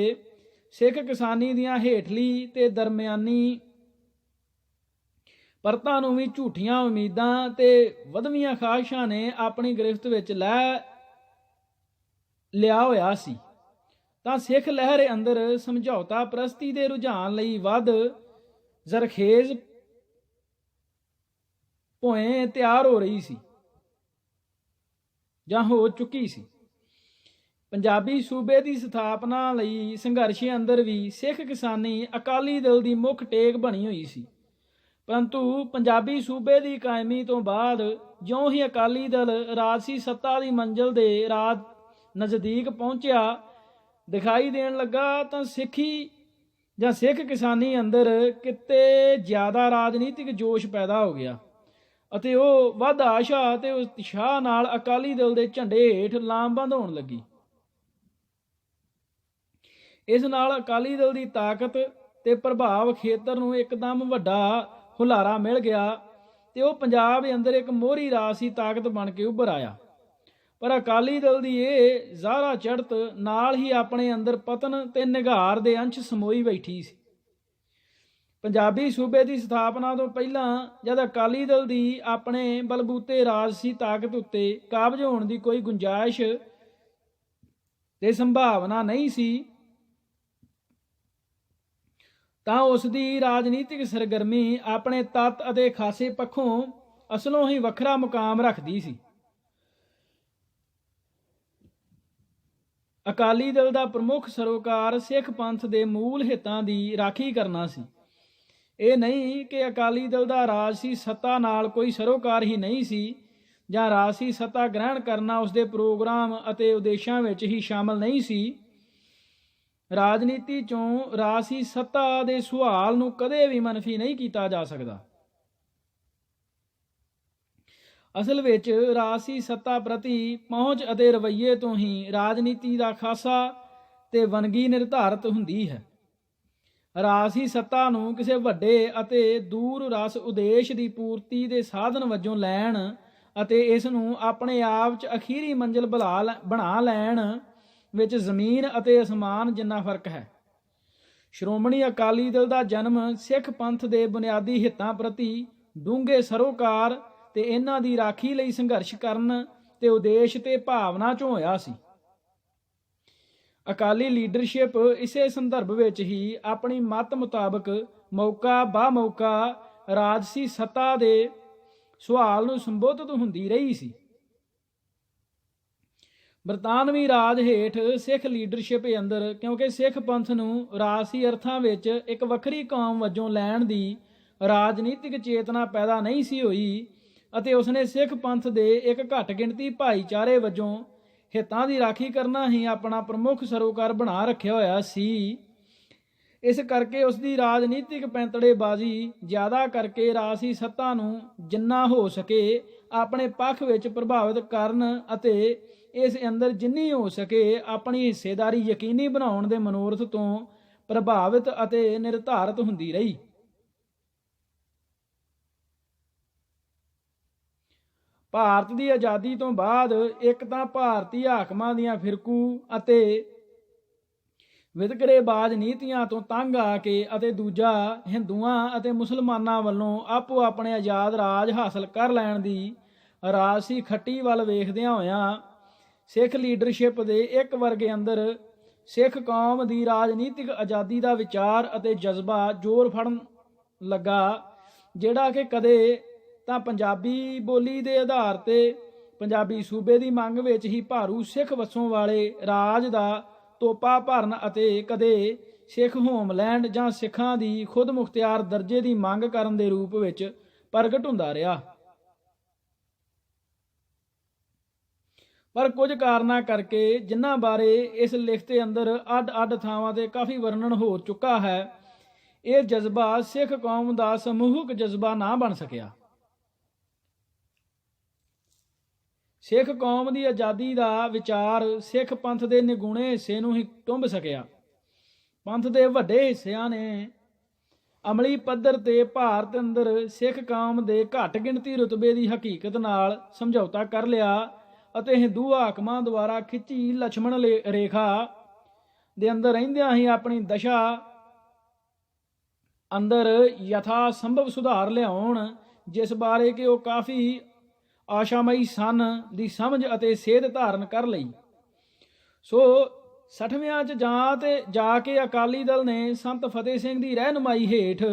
ਸਿੱਖ ਕਿਸਾਨੀ ਦੀਆਂ ਹੇਠਲੀ ਤੇ ਦਰਮਿਆਨੀ ਪਰਤਾਂ ਨੂੰ ਵੀ ਝੂਠੀਆਂ ਉਮੀਦਾਂ ਤੇ ਵਧਵੀਆਂ ਖਾਹਿਸ਼ਾਂ ਨੇ ਆਪਣੀ ਗ੍ਰਿਫਤ ਵਿੱਚ ਲੈ ਲਿਆ ਹੋਇਆ ਸੀ, ਤਾਂ ਸਿੱਖ ਲਹਿਰ ਅੰਦਰ ਸਮਝੌਤਾ ਪ੍ਰਸਤੀ ਦੇ ਰੁਝਾਨ ਲਈ ਵੱਧ ਜ਼ਰਖੇਜ਼ ਭੋਏ ਤਿਆਰ ਹੋ ਰਹੀ ਸੀ ਜਾਂ ਹੋ ਚੁੱਕੀ ਸੀ। ਪੰਜਾਬੀ ਸੂਬੇ ਦੀ ਸਥਾਪਨਾ ਲਈ ਸੰਘਰਸ਼ ਅੰਦਰ ਵੀ ਸਿੱਖ ਕਿਸਾਨੀ ਅਕਾਲੀ ਦਲ ਦੀ ਮੁੱਖ ਟੇਕ ਬਣੀ ਹੋਈ ਸੀ, ਪਰੰਤੂ ਪੰਜਾਬੀ ਸੂਬੇ ਦੀ ਕਾਇਮੀ ਤੋਂ ਬਾਅਦ ਜਿਉਂ ਹੀ ਅਕਾਲੀ ਦਲ ਰਾਜਸੀ ਸੱਤਾ ਦੀ ਮੰਜ਼ਿਲ ਦੇ ਰਾਜ ਨਜ਼ਦੀਕ ਪਹੁੰਚਿਆ ਦਿਖਾਈ ਦੇਣ ਲੱਗਾ, ਤਾਂ ਸਿੱਖੀ ਜਾਂ ਸਿੱਖ ਕਿਸਾਨੀ ਅੰਦਰ ਕਿਤੇ ਜ਼ਿਆਦਾ ਰਾਜਨੀਤਿਕ ਜੋਸ਼ ਪੈਦਾ ਹੋ ਗਿਆ ਅਤੇ ਉਹ ਵੱਧ ਆਸ਼ਾ ਅਤੇ ਉਤਸ਼ਾਹ ਨਾਲ ਅਕਾਲੀ ਦਲ ਦੇ ਝੰਡੇ ਹੇਠ ਲਾਮਬੰਦ ਹੋਣ ਲੱਗੀ। ਇਸ ਨਾਲ ਅਕਾਲੀ ਦਲ ਦੀ ਤਾਕਤ ਤੇ ਪ੍ਰਭਾਵ ਖੇਤਰ ਨੂੰ ਇੱਕਦਮ ਵੱਡਾ ਹੁਲਾਰਾ ਮਿਲ ਗਿਆ ਤੇ ਉਹ ਪੰਜਾਬ ਅੰਦਰ ਇੱਕ ਮੋਹਰੀ ਰਾਜਸੀ ਤਾਕਤ ਬਣ ਕੇ ਉੱਭਰ ਆਇਆ। ਪਰ ਅਕਾਲੀ ਦਲ ਦੀ ਇਹ ਜ਼ਾਹਰਾ ਚੜ੍ਹਤ ਨਾਲ ਹੀ ਆਪਣੇ ਅੰਦਰ ਪਤਨ ਤੇ ਨਿਘਾਰ ਦੇ ਅੰਸ਼ ਸਮੋਈ ਬੈਠੀ ਸੀ। ਪੰਜਾਬੀ ਸੂਬੇ ਦੀ ਸਥਾਪਨਾ ਤੋਂ ਪਹਿਲਾਂ ਜਦ ਅਕਾਲੀ ਦਲ ਦੀ ਆਪਣੇ ਬਲਬੂਤੇ ਰਾਜਸੀ ਤਾਕਤ ਉੱਤੇ ਕਾਬਜ਼ ਹੋਣ ਦੀ ਕੋਈ ਗੁੰਜਾਇਸ਼ ਤੇ ਸੰਭਾਵਨਾ ਨਹੀਂ ਸੀ, ਤਾਂ ਉਸ ਦੀ ਰਾਜਨੀਤਿਕ ਸਰਗਰਮੀ ਆਪਣੇ ਤੱਤ ਅਤੇ ਖਾਸੇ ਪੱਖੋਂ ਅਸਲੋਂ ਹੀ ਵੱਖਰਾ ਮੁਕਾਮ ਰੱਖਦੀ ਸੀ। ਅਕਾਲੀ ਦਲ ਦਾ ਪ੍ਰਮੁੱਖ ਸਰੋਕਾਰ ਸਿੱਖ ਪੰਥ ਦੇ ਮੂਲ ਹਿੱਤਾਂ ਦੀ ਰਾਖੀ ਕਰਨਾ ਸੀ। ਇਹ ਨਹੀਂ ਕਿ ਅਕਾਲੀ ਦਲ ਦਾ ਰਾਜਸੀ ਸੱਤਾ ਨਾਲ ਕੋਈ ਸਰੋਕਾਰ ਹੀ ਨਹੀਂ ਸੀ ਜਾਂ ਰਾਜਸੀ ਸੱਤਾ ਗ੍ਰਹਿਣ ਕਰਨਾ ਉਸਦੇ ਪ੍ਰੋਗਰਾਮ ਅਤੇ ਉਦੇਸ਼ਾਂ ਵਿੱਚ ਹੀ ਸ਼ਾਮਲ ਨਹੀਂ ਸੀ। ਰਾਜਨੀਤੀ ਚੋਂ ਰਾਜਸੀ ਸੱਤਾ ਦੇ ਸੁਹਾਲ ਨੂੰ ਕਦੇ ਵੀ ਮਨਫੀ ਨਹੀਂ ਕੀਤਾ ਜਾ ਸਕਦਾ। ਅਸਲ ਵਿੱਚ ਰਾਜਸੀ ਸੱਤਾ ਪ੍ਰਤੀ ਪਹੁੰਚ ਅਤੇ ਰਵੱਈਏ ਤੋਂ ਹੀ ਰਾਜਨੀਤੀ ਦਾ ਖਾਸਾ ਤੇ ਵੰਨਗੀ ਨਿਰਧਾਰਤ ਹੁੰਦੀ ਹੈ। ਰਾਜਸੀ ਸੱਤਾ ਨੂੰ ਕਿਸੇ ਵੱਡੇ ਅਤੇ ਦੂਰ ਰਸ ਉਦੇਸ਼ ਦੀ ਪੂਰਤੀ ਦੇ ਸਾਧਨ ਵਜੋਂ ਲੈਣ ਅਤੇ ਇਸ ਨੂੰ ਆਪਣੇ ਆਪ 'ਚ ਅਖੀਰੀ ਮੰਜ਼ਿਲ ਬਣਾ ਲੈਣ ਵਿੱਚ ਜ਼ਮੀਨ ਅਤੇ ਅਸਮਾਨ ਜਿੰਨਾ ਫਰਕ ਹੈ। ਸ਼੍ਰੋਮਣੀ ਅਕਾਲੀ ਦਲ ਦਾ ਜਨਮ ਸਿੱਖ ਪੰਥ ਦੇ ਬੁਨਿਆਦੀ ਹਿੱਤਾਂ ਪ੍ਰਤੀ ਡੂੰਘੇ ਸਰੋਕਾਰ ਤੇ ਇਹਨਾਂ ਦੀ ਰਾਖੀ ਲਈ ਸੰਘਰਸ਼ ਕਰਨ ਤੇ ਉਦੇਸ਼ ਤੇ ਭਾਵਨਾ 'ਚੋਂ ਹੋਇਆ ਸੀ। ਅਕਾਲੀ ਲੀਡਰਸ਼ਿਪ ਇਸੇ ਸੰਦਰਭ ਵਿੱਚ ਹੀ ਆਪਣੀ ਮਤ ਮੁਤਾਬਕ ਮੌਕਾ ਬਾ ਮੌਕਾ ਰਾਜਸੀ ਸੱਤਾ ਦੇ ਸਵਾਲ ਨੂੰ ਸੰਬੋਧਿਤ ਹੁੰਦੀ ਰਹੀ ਸੀ। ਬਰਤਾਨਵੀ ਰਾਜ ਹੇਠ ਸਿੱਖ ਲੀਡਰਸ਼ਿਪ ਅੰਦਰ ਕਿਉਂਕਿ ਸਿੱਖ ਪੰਥ ਨੂੰ ਰਾਜਸੀ ਅਰਥਾਂ ਵਿੱਚ ਇੱਕ ਵੱਖਰੀ ਕੌਮ ਵਜੋਂ ਲੈਣ ਦੀ ਰਾਜਨੀਤਿਕ ਚੇਤਨਾ ਪੈਦਾ ਨਹੀਂ ਸੀ ਹੋਈ ਅਤੇ ਉਸਨੇ ਸਿੱਖ ਪੰਥ ਦੇ ਇੱਕ ਘੱਟ ਗਿਣਤੀ ਭਾਈਚਾਰੇ ਵਜੋਂ ਹਿੱਤਾਂ ਦੀ ਰਾਖੀ ਕਰਨਾ ਹੀ ਆਪਣਾ ਪ੍ਰਮੁੱਖ ਸਰੋਕਾਰ ਬਣਾ ਰੱਖਿਆ ਹੋਇਆ ਸੀ। ਇਸ ਕਰਕੇ ਉਸ ਦੀ ਰਾਜਨੀਤਿਕ ਪੈਂਤੜੇਬਾਜ਼ੀ ਜ਼ਿਆਦਾ ਕਰਕੇ ਰਾਜਸੀ ਸੱਤਾ ਨੂੰ ਜਿੰਨਾ ਹੋ ਸਕੇ ਆਪਣੇ ਪੱਖ ਵਿੱਚ ਪ੍ਰਭਾਵਿਤ ਕਰਨ ਅਤੇ ਇਸ ਅੰਦਰ ਜਿੰਨੀ ਹੋ ਸਕੇ ਆਪਣੀ ਹਿੱਸੇਦਾਰੀ ਯਕੀਨੀ ਬਣਾਉਣ ਦੇ ਮਨੋਰਥ ਤੋਂ ਪ੍ਰਭਾਵਿਤ ਅਤੇ ਨਿਰਧਾਰਤ ਹੁੰਦੀ ਰਹੀ। ਭਾਰਤ ਦੀ ਆਜ਼ਾਦੀ ਤੋਂ ਬਾਅਦ ਇੱਕ ਤਾਂ ਭਾਰਤੀ ਹਾਕਮਾਂ ਦੀਆਂ ਫਿਰਕੂ ਅਤੇ ਵਿਤਕਰੇਬਾਜ਼ ਨੀਤੀਆਂ ਤੋਂ ਤੰਗ ਆ ਕੇ ਅਤੇ ਦੂਜਾ ਹਿੰਦੂਆਂ ਅਤੇ ਮੁਸਲਮਾਨਾਂ ਵੱਲੋਂ ਆਪੋ ਆਪਣੇ ਆਜ਼ਾਦ ਰਾਜ ਹਾਸਲ ਕਰ ਲੈਣ ਦੀ ਰਾਜਸੀ ਖੱਟੀ ਵੱਲ ਵੇਖਦਿਆਂ ਹੋਇਆਂ ਸਿੱਖ ਲੀਡਰਸ਼ਿਪ ਦੇ ਇੱਕ ਵਰਗੇ ਅੰਦਰ ਸਿੱਖ ਕੌਮ ਦੀ ਰਾਜਨੀਤਿਕ ਆਜ਼ਾਦੀ ਦਾ ਵਿਚਾਰ ਅਤੇ ਜਜ਼ਬਾ ਜ਼ੋਰ ਫੜਨ ਲੱਗਾ, ਜਿਹੜਾ ਕਿ ਕਦੇ ਤਾਂ ਪੰਜਾਬੀ ਬੋਲੀ ਦੇ ਆਧਾਰ ਤੇ ਪੰਜਾਬੀ ਸੂਬੇ ਦੀ ਮੰਗ ਵਿੱਚ ਹੀ ਭਾਰੂ ਸਿੱਖ ਵਸੋਂ ਵਾਲੇ ਰਾਜ ਦਾ ਤੋਪਾ ਭਰਨ ਅਤੇ ਕਦੇ ਸਿੱਖ ਹੋਮਲੈਂਡ ਜਾਂ ਸਿੱਖਾਂ ਦੀ ਖੁਦ ਮੁਖਤਿਆਰ ਦਰਜੇ ਦੀ ਮੰਗ ਕਰਨ ਦੇ ਰੂਪ ਵਿੱਚ ਪ੍ਰਗਟ ਹੁੰਦਾ ਰਿਹਾ। ਪਰ ਕੁਝ ਕਾਰਨਾਂ ਕਰਕੇ, ਜਿਨ੍ਹਾਂ ਬਾਰੇ ਇਸ ਲਿਖਤ ਅੰਦਰ ਅੱਡ-ਅੱਡ ਥਾਵਾਂ ਤੇ ਕਾਫੀ ਵਰਣਨ ਹੋ ਚੁੱਕਾ ਹੈ, ਇਹ ਜਜ਼ਬਾ ਸਿੱਖ ਕੌਮ ਦਾ ਸਮੂਹਕ ਜਜ਼ਬਾ ਨਾ ਬਣ ਸਕਿਆ। ਸਿੱਖ ਕੌਮ ਦੀ ਆਜ਼ਾਦੀ ਦਾ ਵਿਚਾਰ ਸਿੱਖ ਪੰਥ ਦੇ ਨਿਗੂਣੇ ਹਿੱਸੇ ਨੂੰ ਹੀ ਟੁੰਬ ਸਕਿਆ। ਪੰਥ ਦੇ ਵੱਡੇ ਹਿੱਸਿਆਂ ਨੇ ਅਮਲੀ ਪੱਧਰ ਤੇ ਭਾਰਤ ਅੰਦਰ ਸਿੱਖ ਕੌਮ ਦੇ ਘੱਟ ਗਿਣਤੀ ਰੁਤਬੇ ਦੀ ਹਕੀਕਤ ਨਾਲ ਸਮਝੌਤਾ ਕਰ ਲਿਆ ਅਤੇ ਹਿੰਦੂ ਹਾਕਮਾਂ ਦੁਆਰਾ ਖਿੱਚੀ ਲਛਮਣ ਰੇਖਾ ਦੇ ਅੰਦਰ ਰਹਿੰਦਿਆਂ ਹੀ ਆਪਣੀ ਦਸ਼ਾ ਅੰਦਰ ਯਥਾ ਸੰਭਵ ਸੁਧਾਰ ਲਿਆਉਣ, ਜਿਸ ਬਾਰੇ ਕਿ ਉਹ ਕਾਫੀ ਆਸ਼ਾਮਈ ਸਨ, ਦੀ ਸਮਝ ਅਤੇ ਸੇਧ ਧਾਰਨ ਕਰ ਲਈ। ਸੋ 60ਵਿਆਂ 'ਚ ਜਾ ਕੇ ਅਕਾਲੀ ਦਲ ਨੇ ਸੰਤ ਫਤਿਹ ਸਿੰਘ ਦੀ ਰਹਿਨੁਮਾਈ ਹੇਠ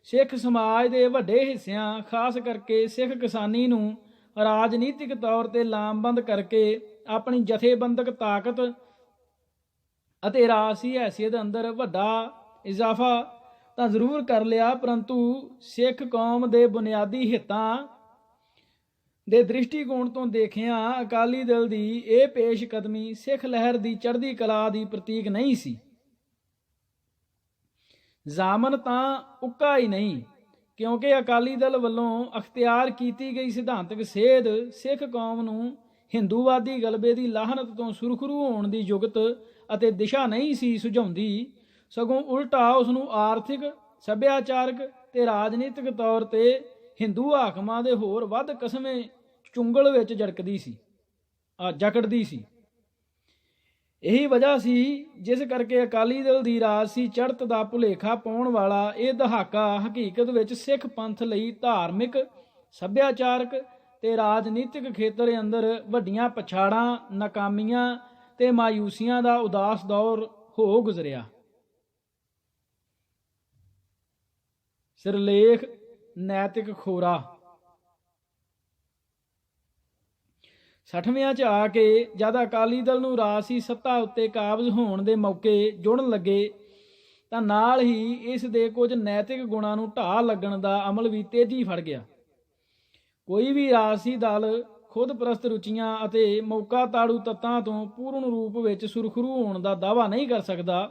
ਸਿੱਖ ਸਮਾਜ ਦੇ ਵੱਡੇ ਹਿੱਸਿਆਂ, ਖਾਸ ਕਰਕੇ ਸਿੱਖ ਕਿਸਾਨੀ ਨੂੰ ਰਾਜਨੀਤਿਕ ਤੌਰ ਤੇ ਲਾਮਬੰਦ ਕਰਕੇ ਆਪਣੀ ਜਥੇਬੰਦਕ ਤਾਕਤ ਅਤੇ ਰਾਜਸੀ ਹੈਸੀਅਤ ਅੰਦਰ ਵੱਡਾ ਇਜ਼ਾਫਾ ਤਾਂ ਜ਼ਰੂਰ ਕਰ ਲਿਆ, ਪਰੰਤੂ ਸਿੱਖ ਕੌਮ ਦੇ ਬੁਨਿਆਦੀ ਹਿੱਤਾਂ ਦੇ ਦ੍ਰਿਸ਼ਟੀਕੋਣ ਤੋਂ ਦੇਖਿਆਂ ਅਕਾਲੀ ਦਲ ਦੀ ਇਹ ਪੇਸ਼ਕਦਮੀ ਸਿੱਖ ਲਹਿਰ ਦੀ ਚੜ੍ਹਦੀ ਕਲਾ ਦੀ ਪ੍ਰਤੀਕ ਨਹੀਂ ਸੀ। ਜ਼ਾਮਨ ਤਾਂ ਉੱਕਾ ਹੀ ਨਹੀਂ, ਕਿਉਂਕਿ ਅਕਾਲੀ ਦਲ ਵੱਲੋਂ ਅਖਤਿਆਰ ਕੀਤੀ ਗਈ ਸਿਧਾਂਤਕ ਸੇਧ ਸਿੱਖ ਕੌਮ ਨੂੰ ਹਿੰਦੂਵਾਦੀ ਗਲਬੇ ਦੀ ਲਾਹਨਤ ਤੋਂ ਸੁਰਖਰੂ ਹੋਣ ਦੀ ਯੁਗਤ ਅਤੇ ਦਿਸ਼ਾ ਨਹੀਂ ਸੀ ਸੁਝਾਉਂਦੀ, ਸਗੋਂ ਉਲਟਾ ਉਸ ਨੂੰ ਆਰਥਿਕ, ਸੱਭਿਆਚਾਰਕ ਤੇ ਰਾਜਨੀਤਿਕ ਤੌਰ ਤੇ ਹਿੰਦੂ ਹਾਕਮਾਂ ਦੇ ਹੋਰ ਵੱਧ ਕਸਮੇ ਚੁੰਗਲ ਵਿੱਚ ਜਕੜਦੀ ਸੀ। ਇਹੀ ਵਜ੍ਹਾ ਸੀ ਜਿਸ ਕਰਕੇ ਅਕਾਲੀ ਦਲ ਦੀ ਰਾਜਸੀ ਚੜ੍ਹਤ ਦਾ ਭੁਲੇਖਾ ਪਾਉਣ ਵਾਲਾ ਇਹ ਦਹਾਕਾ ਹਕੀਕਤ ਵਿੱਚ ਸਿੱਖ ਪੰਥ ਲਈ ਧਾਰਮਿਕ, ਸੱਭਿਆਚਾਰਕ ਤੇ ਰਾਜਨੀਤਿਕ ਖੇਤਰ ਅੰਦਰ ਵੱਡੀਆਂ ਪਛਾੜਾਂ, ਨਾਕਾਮੀਆਂ ਤੇ ਮਾਯੂਸੀਆਂ ਦਾ ਉਦਾਸ ਦੌਰ ਹੋ ਗੁਜ਼ਰਿਆ। ਸਿਰਲੇਖ ਨੈਤਿਕ ਖੋਰਾ। 60ਵਿਆਂ 'ਚ ਆ ਕੇ ਜਦ ਅਕਾਲੀ ਦਲ ਨੂੰ ਰਾਜਸੀ ਸੱਤਾ ਉੱਤੇ ਕਾਬਜ਼ ਹੋਣ ਦੇ ਮੌਕੇ ਜੁੜਨ ਲੱਗੇ ਤਾਂ ਨਾਲ ਹੀ ਇਸ ਦੇ ਕੁਝ ਨੈਤਿਕ ਗੁਣਾਂ ਨੂੰ ਢਾਹ ਲੱਗਣ ਦਾ ਅਮਲ ਵੀ ਤੇਜ਼ੀ ਫੜ ਗਿਆ। ਕੋਈ ਵੀ ਰਾਜਸੀ ਦਲ ਖੁਦਪ੍ਰਸਤ ਰੁਚੀਆਂ ਅਤੇ ਮੌਕਾ ਤਾੜੂ ਤੱਤਾਂ ਤੋਂ ਪੂਰਨ ਰੂਪ ਵਿੱਚ ਸੁਰਖਰੂ ਹੋਣ ਦਾ ਦਾਅਵਾ ਨਹੀਂ ਕਰ ਸਕਦਾ।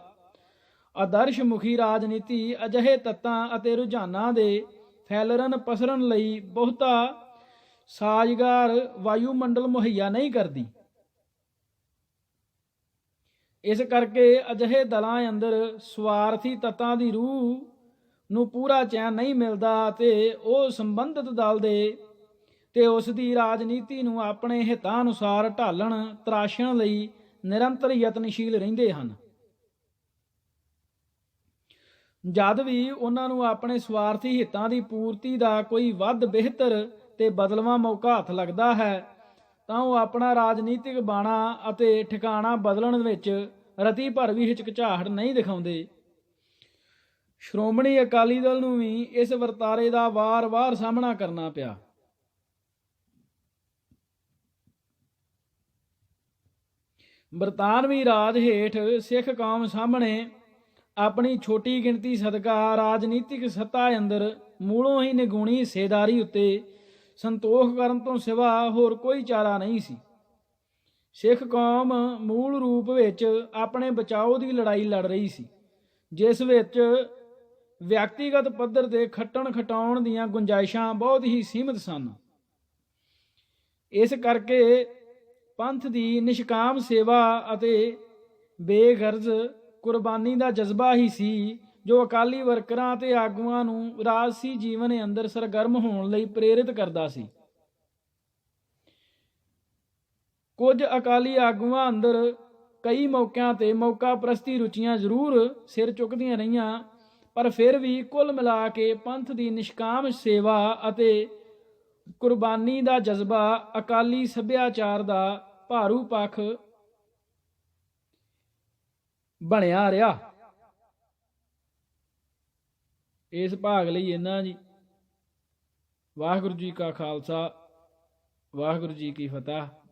ਆਦਰਸ਼ ਮੁਖੀ ਰਾਜਨੀਤੀ ਅਜਿਹੇ ਤੱਤਾਂ ਅਤੇ ਰੁਝਾਨਾਂ ਦੇ ਫੈਲਰਨ ਪਸਰਨ ਲਈ ਬਹੁਤਾ ਸਾਜ਼ਗਾਰ ਵਾਯੂਮੰਡਲ ਮੁਹੱਈਆ ਨਹੀਂ ਕਰਦੀ। ਇਸ ਕਰਕੇ ਅਜਿਹੇ ਦਲਾਂ ਅੰਦਰ ਸਵਾਰਥੀ ਤੱਤਾਂ ਦੀ ਰੂਹ ਨੂੰ ਪੂਰਾ ਚੈਨ ਨਹੀਂ ਮਿਲਦਾ ਅਤੇ ਉਹ ਸੰਬੰਧਿਤ ਦਲ ਦੇ ਤੇ ਉਸ ਦੀ ਰਾਜਨੀਤੀ ਨੂੰ ਆਪਣੇ ਹਿੱਤਾਂ ਅਨੁਸਾਰ ਢਾਲਣ ਤਰਾਸ਼ਣ ਲਈ ਨਿਰੰਤਰ ਯਤਨਸ਼ੀਲ ਰਹਿੰਦੇ ਹਨ। ਜਦ ਵੀ ਉਹਨਾਂ ਨੂੰ ਆਪਣੇ ਸਵਾਰਥੀ ਹਿੱਤਾਂ ਦੀ ਪੂਰਤੀ ਦਾ ਕੋਈ ਵੱਧ ਬਿਹਤਰ ਤੇ ਬਦਲਵਾਂ ਮੌਕਾ ਹੱਥ ਲੱਗਦਾ ਹੈ ਤਾਂ ਉਹ ਆਪਣਾ ਰਾਜਨੀਤਿਕ ਬਾਣਾ ਅਤੇ ਠਿਕਾਣਾ ਬਦਲਣ ਵਿੱਚ ਰਤੀ ਭਰ ਵੀ ਹਿਚਕਚਾਹਟ ਨਹੀਂ ਦਿਖਾਉਂਦੇ। ਸ਼੍ਰੋਮਣੀ ਅਕਾਲੀ ਦਲ ਨੂੰ ਵੀ ਇਸ ਵਰਤਾਰੇ ਦਾ ਵਾਰ-ਵਾਰ ਸਾਹਮਣਾ ਕਰਨਾ ਪਿਆ। ਬਰਤਾਨਵੀ ਰਾਜ ਹੇਠ ਸਿੱਖ ਕੌਮ ਸਾਹਮਣੇ ਆਪਣੀ ਛੋਟੀ ਗਿਣਤੀ ਸਦਕਾ ਰਾਜਨੀਤਿਕ ਸੱਤਾ ਅੰਦਰ ਮੂਲੋਂ ਹੀ ਨਿਗੂਣੀ ਹਿੱਸੇਦਾਰੀ ਉੱਤੇ ਸੰਤੋਖ ਕਰਨ ਤੋਂ ਸਿਵਾ ਹੋਰ ਕੋਈ ਚਾਰਾ ਨਹੀਂ ਸੀ। ਸਿੱਖ ਕੌਮ ਮੂਲ ਰੂਪ ਵਿੱਚ ਆਪਣੇ ਬਚਾਓ ਦੀ ਲੜਾਈ ਲੜ ਰਹੀ ਸੀ, ਜਿਸ ਵਿੱਚ ਵਿਅਕਤੀਗਤ ਪੱਧਰ ਤੇ ਖੱਟਣ ਖਟਾਉਣ ਦੀਆਂ ਗੁੰਜਾਇਸ਼ਾਂ ਬਹੁਤ ਹੀ ਸੀਮਿਤ ਸਨ। ਇਸ ਕਰਕੇ ਪੰਥ ਦੀ ਨਿਸ਼ਕਾਮ ਸੇਵਾ ਅਤੇ ਬੇਗਰਜ਼ ਕੁਰਬਾਨੀ ਦਾ ਜਜ਼ਬਾ ਹੀ ਸੀ ਜੋ ਅਕਾਲੀ ਵਰਕਰਾਂ ਤੇ ਆਗੂਆਂ ਨੂੰ ਰਾਜਸੀ ਜੀਵਨ ਅੰਦਰ ਸਰਗਰਮ ਹੋਣ ਲਈ ਪ੍ਰੇਰਿਤ ਕਰਦਾ ਸੀ। ਕੁਝ ਅਕਾਲੀ ਆਗੂਆਂ ਅੰਦਰ ਕਈ ਮੌਕਿਆਂ ਤੇ ਮੌਕਾ ਪ੍ਰਸਤੀ ਰੁਚੀਆਂ ਜ਼ਰੂਰ ਸਿਰ ਚੁੱਕਦੀਆਂ ਰਹੀਆਂ, ਪਰ ਫਿਰ ਵੀ ਕੁੱਲ ਮਿਲਾ ਕੇ ਪੰਥ ਦੀ ਨਿਸ਼ਕਾਮ ਸੇਵਾ ਅਤੇ ਕੁਰਬਾਨੀ ਦਾ ਜਜ਼ਬਾ ਅਕਾਲੀ ਸੱਭਿਆਚਾਰ ਦਾ ਭਾਰੂ ਪੱਖ ਬਣਿਆ ਰਿਹਾ। ਇਸ ਭਾਗ ਲਈ ਇੰਨਾ ਜੀ। ਵਾਹਿਗੁਰੂ ਜੀ ਕਾ ਖਾਲਸਾ, ਵਾਹਿਗੁਰੂ ਜੀ ਕੀ ਫਤਿਹ।